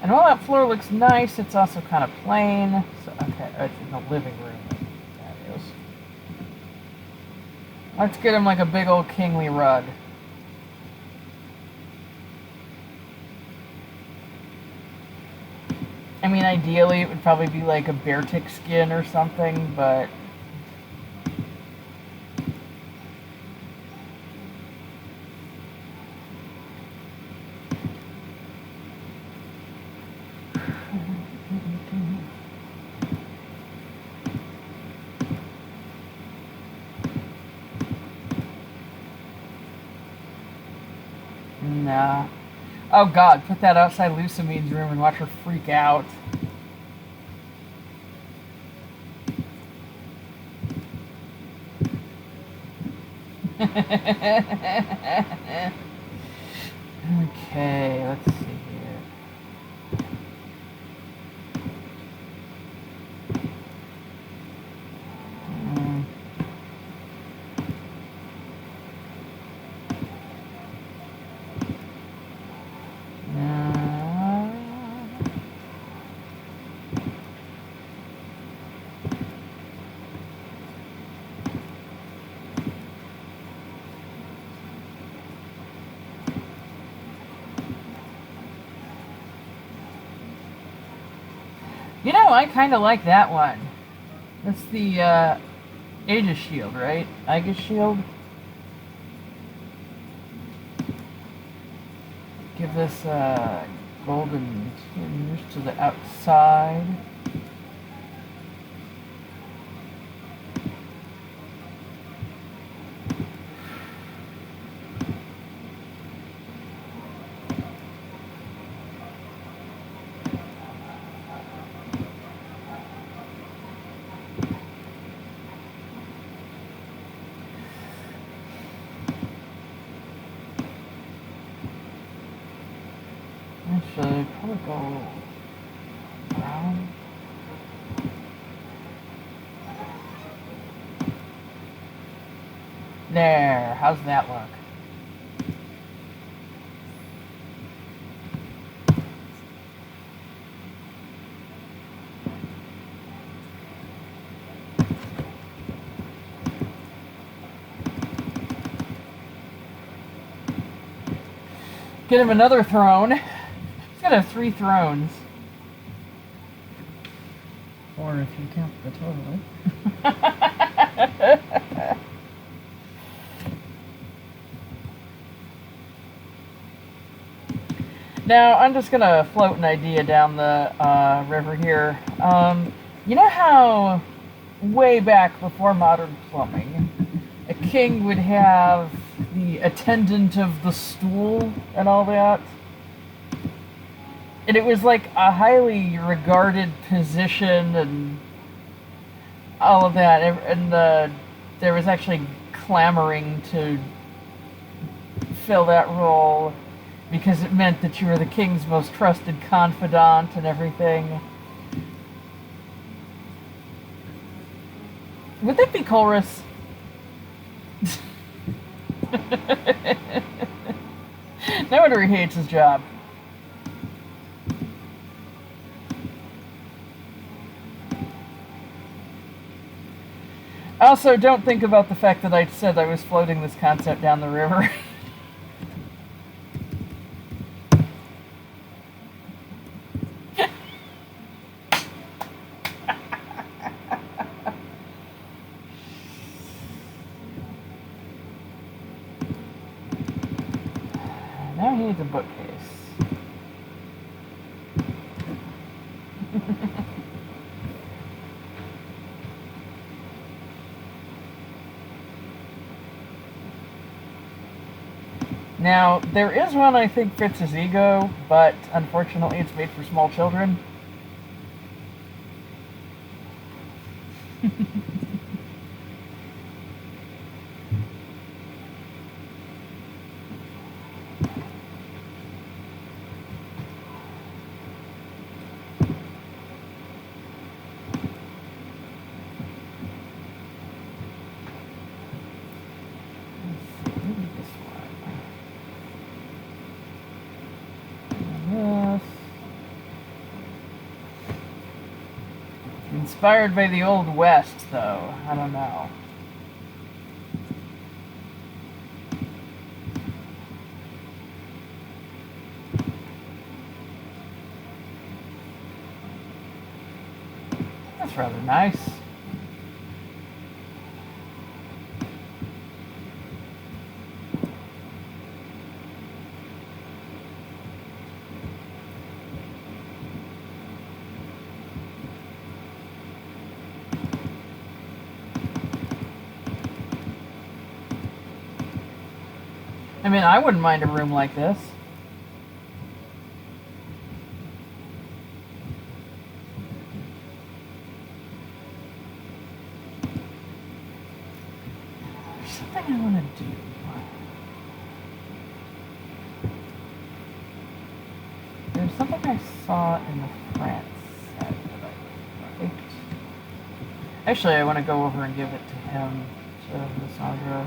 And while that floor looks nice, it's also kind of plain. So, okay, it's in the living room. That is. Let's get him like a big old kingly rug. I mean, ideally, it would probably be like a bear tick skin or something, but... Nah. Oh god, put that outside Lucamine's room and watch her freak out. Okay, let's see here. You know, I kind of like that one. That's the Aegis Shield, right? Aegis Shield? Give this golden tinge to the outside. Actually, probably go around. There, how's that look? Get him another throne. He's gonna have 3 thrones. Or if you count the total. Now, I'm just gonna float an idea down the river here. You know how way back before modern plumbing, a king would have the attendant of the stool and all that? And it was like a highly regarded position and all of that. And there was actually clamoring to fill that role because it meant that you were the king's most trusted confidant and everything. Would that be Colrus? No wonder he hates his job. Also, don't think about the fact that I said I was floating this concept down the river. Now he needs a bookcase. Now, there is one I think fits his ego, but unfortunately it's made for small children. Inspired by the Old West, though. I don't know. That's rather nice. I mean, I wouldn't mind a room like this. There's something I want to do. There's something I saw in the France set that I liked. Actually, I want to go over and give it to him, to Lissandra.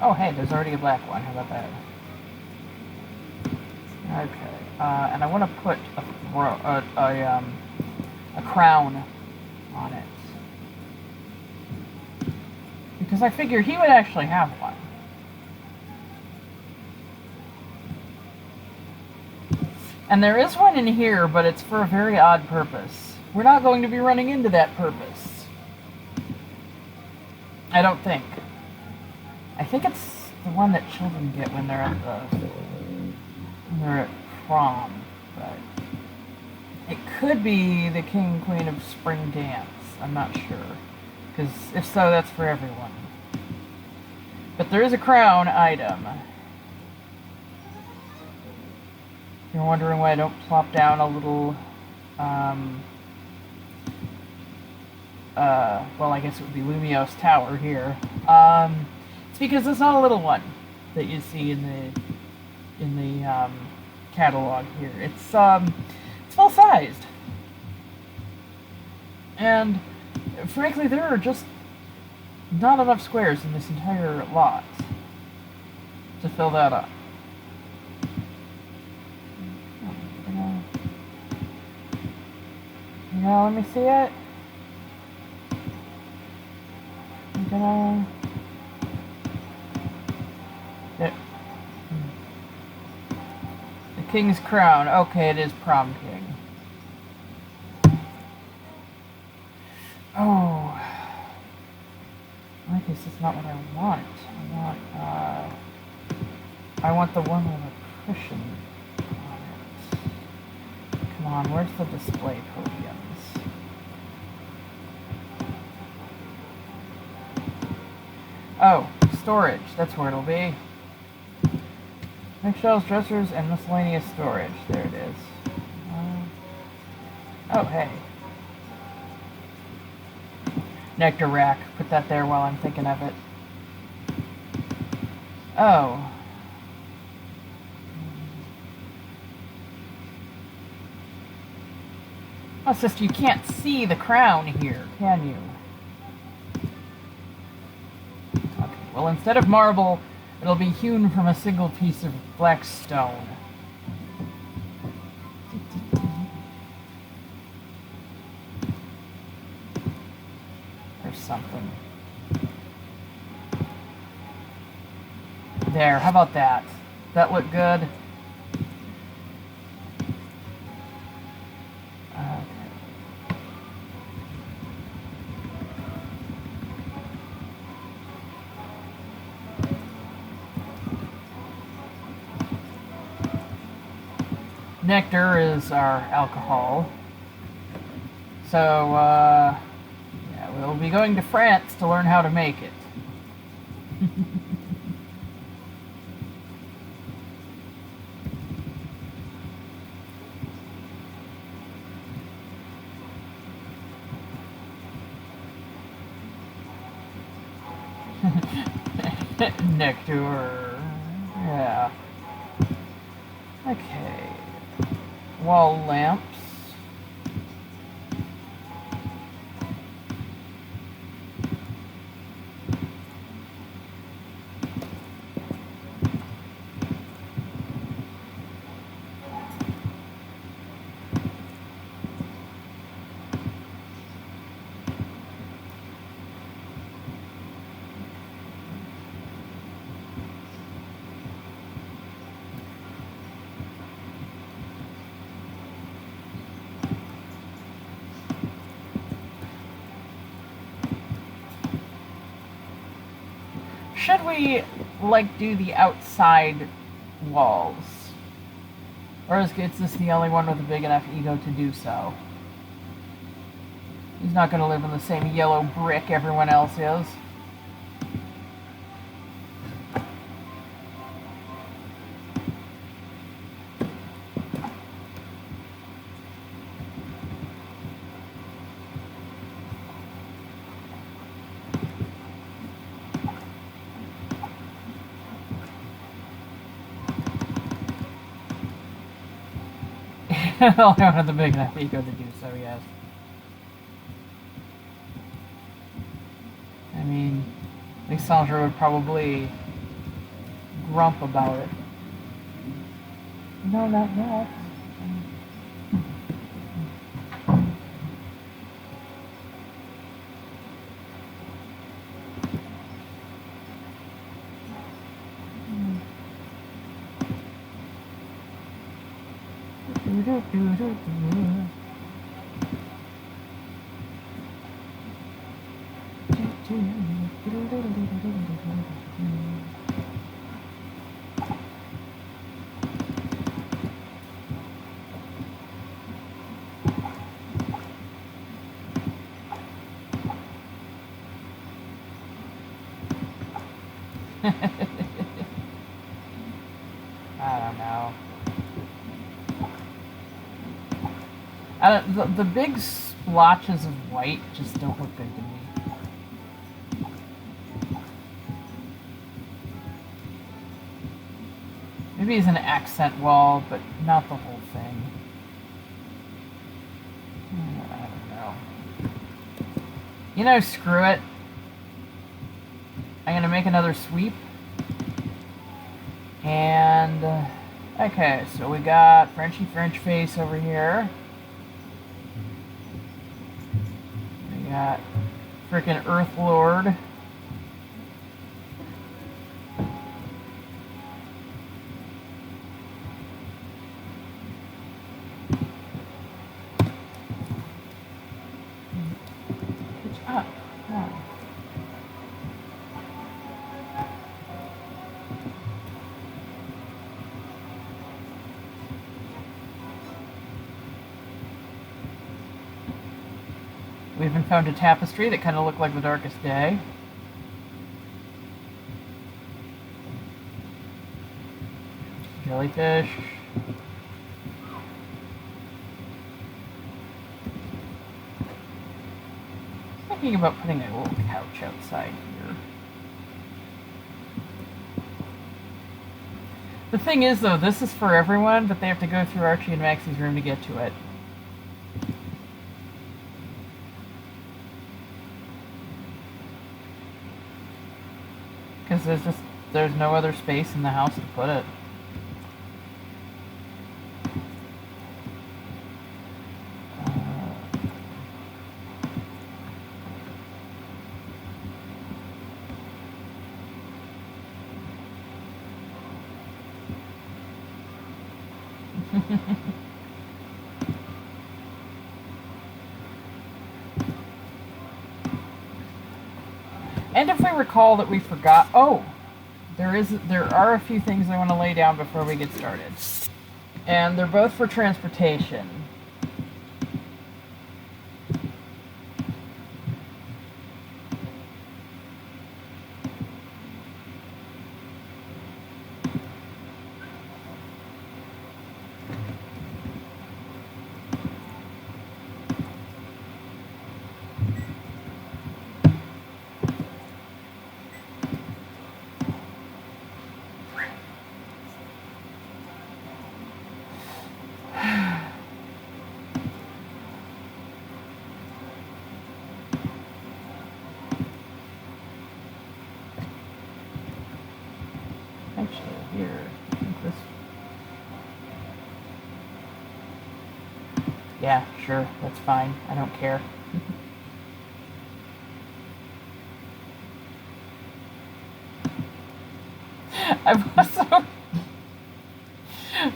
Oh, hey, there's already a black one. How about that? Okay, and I want to put a crown on it. Because I figure he would actually have one. And there is one in here, but it's for a very odd purpose. We're not going to be running into that purpose. I don't think. I think it's the one that children get when they're at prom, but it could be the King and Queen of Spring Dance. I'm not sure, because if so, that's for everyone. But there is a crown item. If you're wondering why I don't plop down a little, well, I guess it would be Lumiose Tower here. It's because it's not a little one that you see in the catalog here. It's full sized, and frankly, there are just not enough squares in this entire lot to fill that up. Yeah, let me see it. I'm gonna... The King's Crown. Okay, it is Prom King. Oh. I guess that's not what I want. I want the one with a cushion on it. Come on, where's the display podiums? Oh, storage. That's where it'll be. Bookshelves, dressers, and miscellaneous storage. There it is. Oh, hey. Nectar rack. Put that there while I'm thinking of it. Oh. Oh, it's just you can't see the crown here, can you? Okay, well, instead of marble, it'll be hewn from a single piece of black stone. Or something. There, how about that? That look good? Nectar is our alcohol. So, yeah, we'll be going to France to learn how to make it. Nectar. Yeah. Okay. Wall lamps. should we, like, do the outside walls? Or is this the only one with a big enough ego to do so? He's not going to live in the same yellow brick everyone else is. I don't have the big enough ego to do so, yes. I mean, Lysandre would probably grump about it. No, not that. The big splotches of white just don't look good to me. Maybe it's an accent wall, but not the whole thing. I don't know. You know, screw it. I'm gonna make another sweep. And, okay, so we got Frenchy French face over here. Got frickin' Earth Lord. Pitch up. Come on. We even found a tapestry that kind of looked like The Darkest Day. Jellyfish. Thinking about putting a little couch outside here. The thing is, though, this is for everyone, but they have to go through Archie and Maxie's room to get to it. Because there's no other space in the house to put it. And if we recall that we forgot... Oh! There are a few things I want to lay down before we get started. And they're both for transportation. Yeah, sure, that's fine. I don't care. I've also...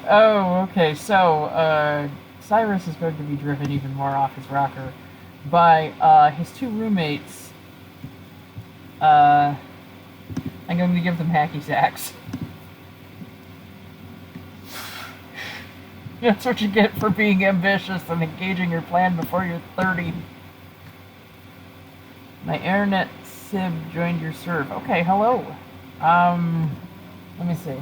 Oh, okay, so, Cyrus is going to be driven even more off his rocker by, his two roommates, I'm going to give them hacky sacks. That's what you get for being ambitious and engaging your plan before you're 30. My internet sib joined your serve. Okay, hello. Let me see.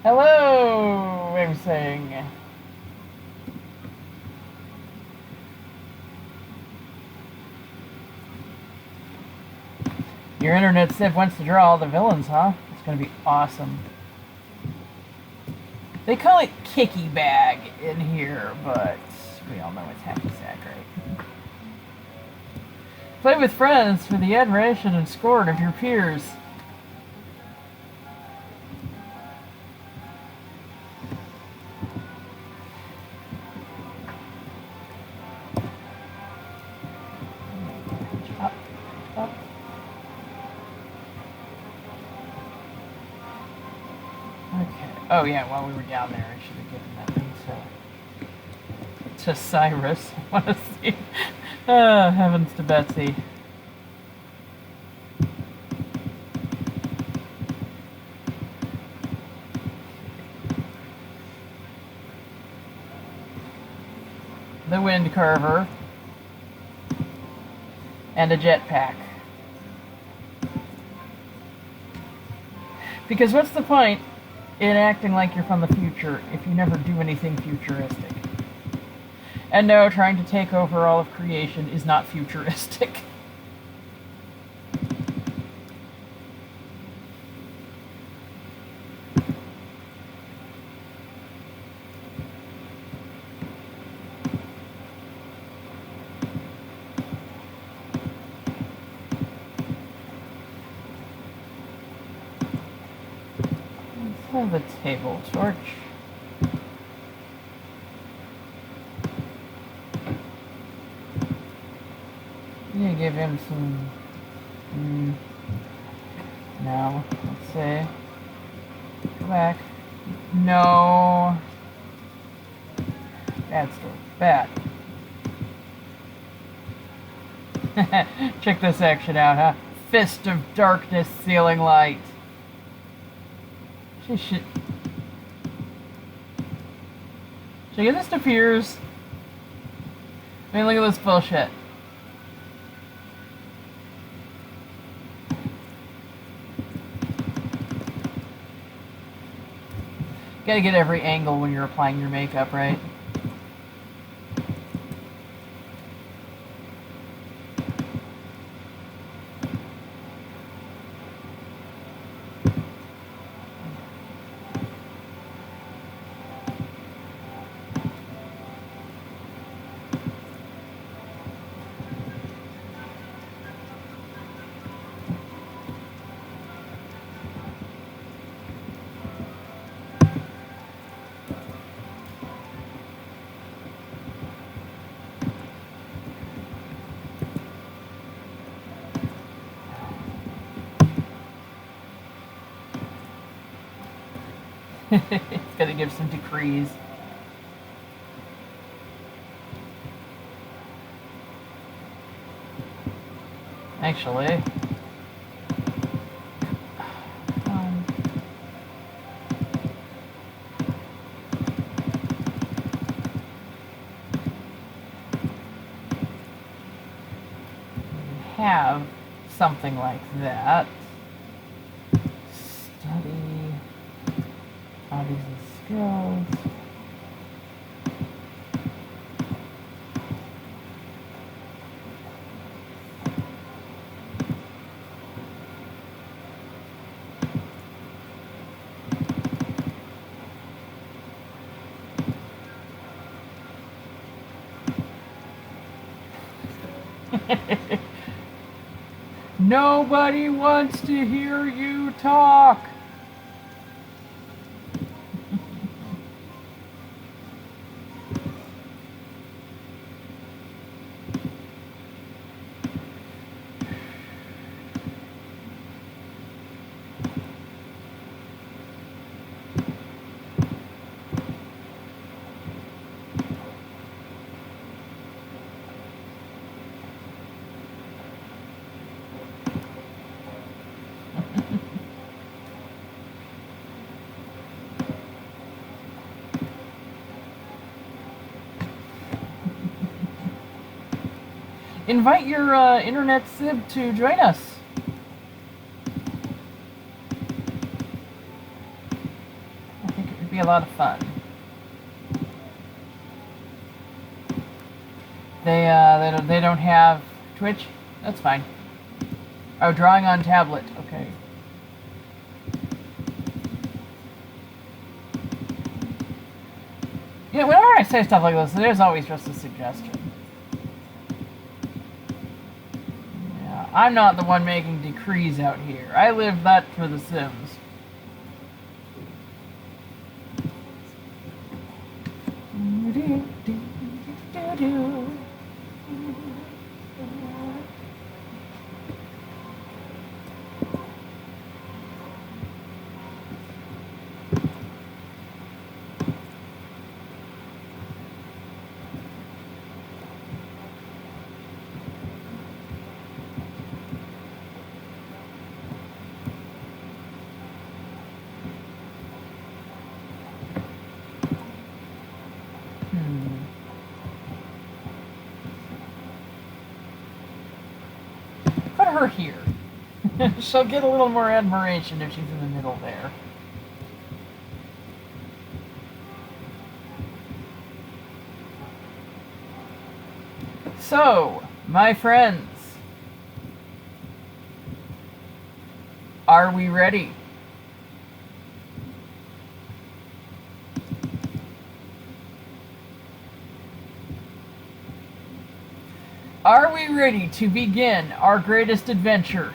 Hello, I'm saying. Your internet sib wants to draw all the villains, huh? It's gonna be awesome. They call it kicky bag in here, but we all know it's hacky sack, right? Play with friends for the admiration and scorn of your peers. Up, up. Okay. Oh yeah, while we were down there, I should have given that thing to Cyrus. I want to see. Heavens to Betsy. The wind carver. And a jetpack. Because what's the point in acting like you're from the future if you never do anything futuristic? And no, trying to take over all of creation is not futuristic. Let's have the table torch. You give him some. No, let's see. Go back. No. Bad story. Bad. Check this action out, huh? Fist of Darkness Sealing Light. Shit. Check it, this appears. I mean, look at this bullshit. Gotta get every angle when you're applying your makeup, right? It's gonna give some decrees. Actually, have something like that. Study hobbies and skills. Nobody wants to hear you talk. Invite your internet sib to join us. I think it would be a lot of fun. They don't have Twitch? That's fine. Oh, drawing on tablet. Okay. Yeah, whenever I say stuff like this, there's always just a suggestion. Yeah, I'm not the one making decrees out here. I live that for the Sims. Put her here. She'll get a little more admiration if she's in the middle there. So, my friends, are we ready? Are we ready to begin our greatest adventure?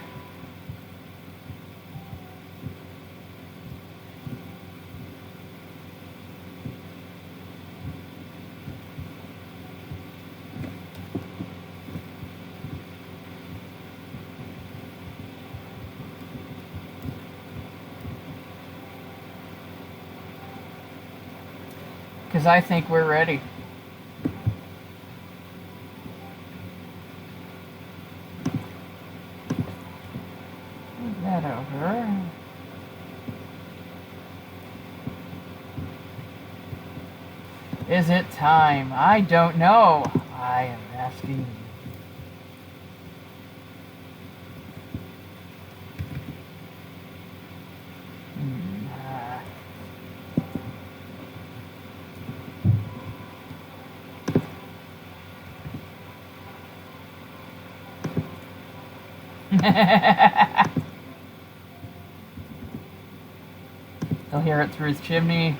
Because I think we're ready. Move that over. Is it time? I don't know. I am asking you. He'll hear it through his chimney.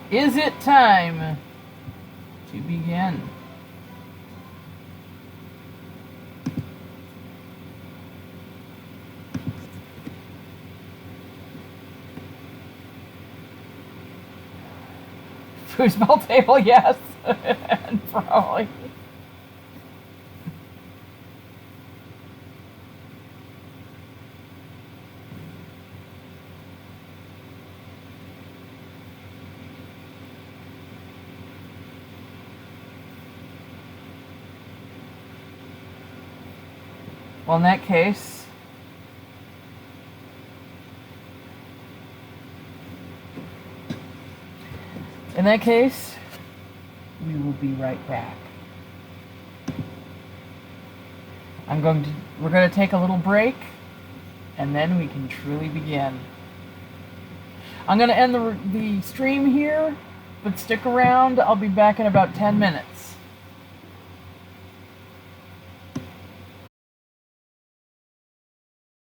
Is it time to begin? Foosball table, yes. Probably. Well, in that case, we will be right back. We're going to take a little break, and then we can truly begin. I'm going to end the stream here, but stick around. I'll be back in about 10 minutes.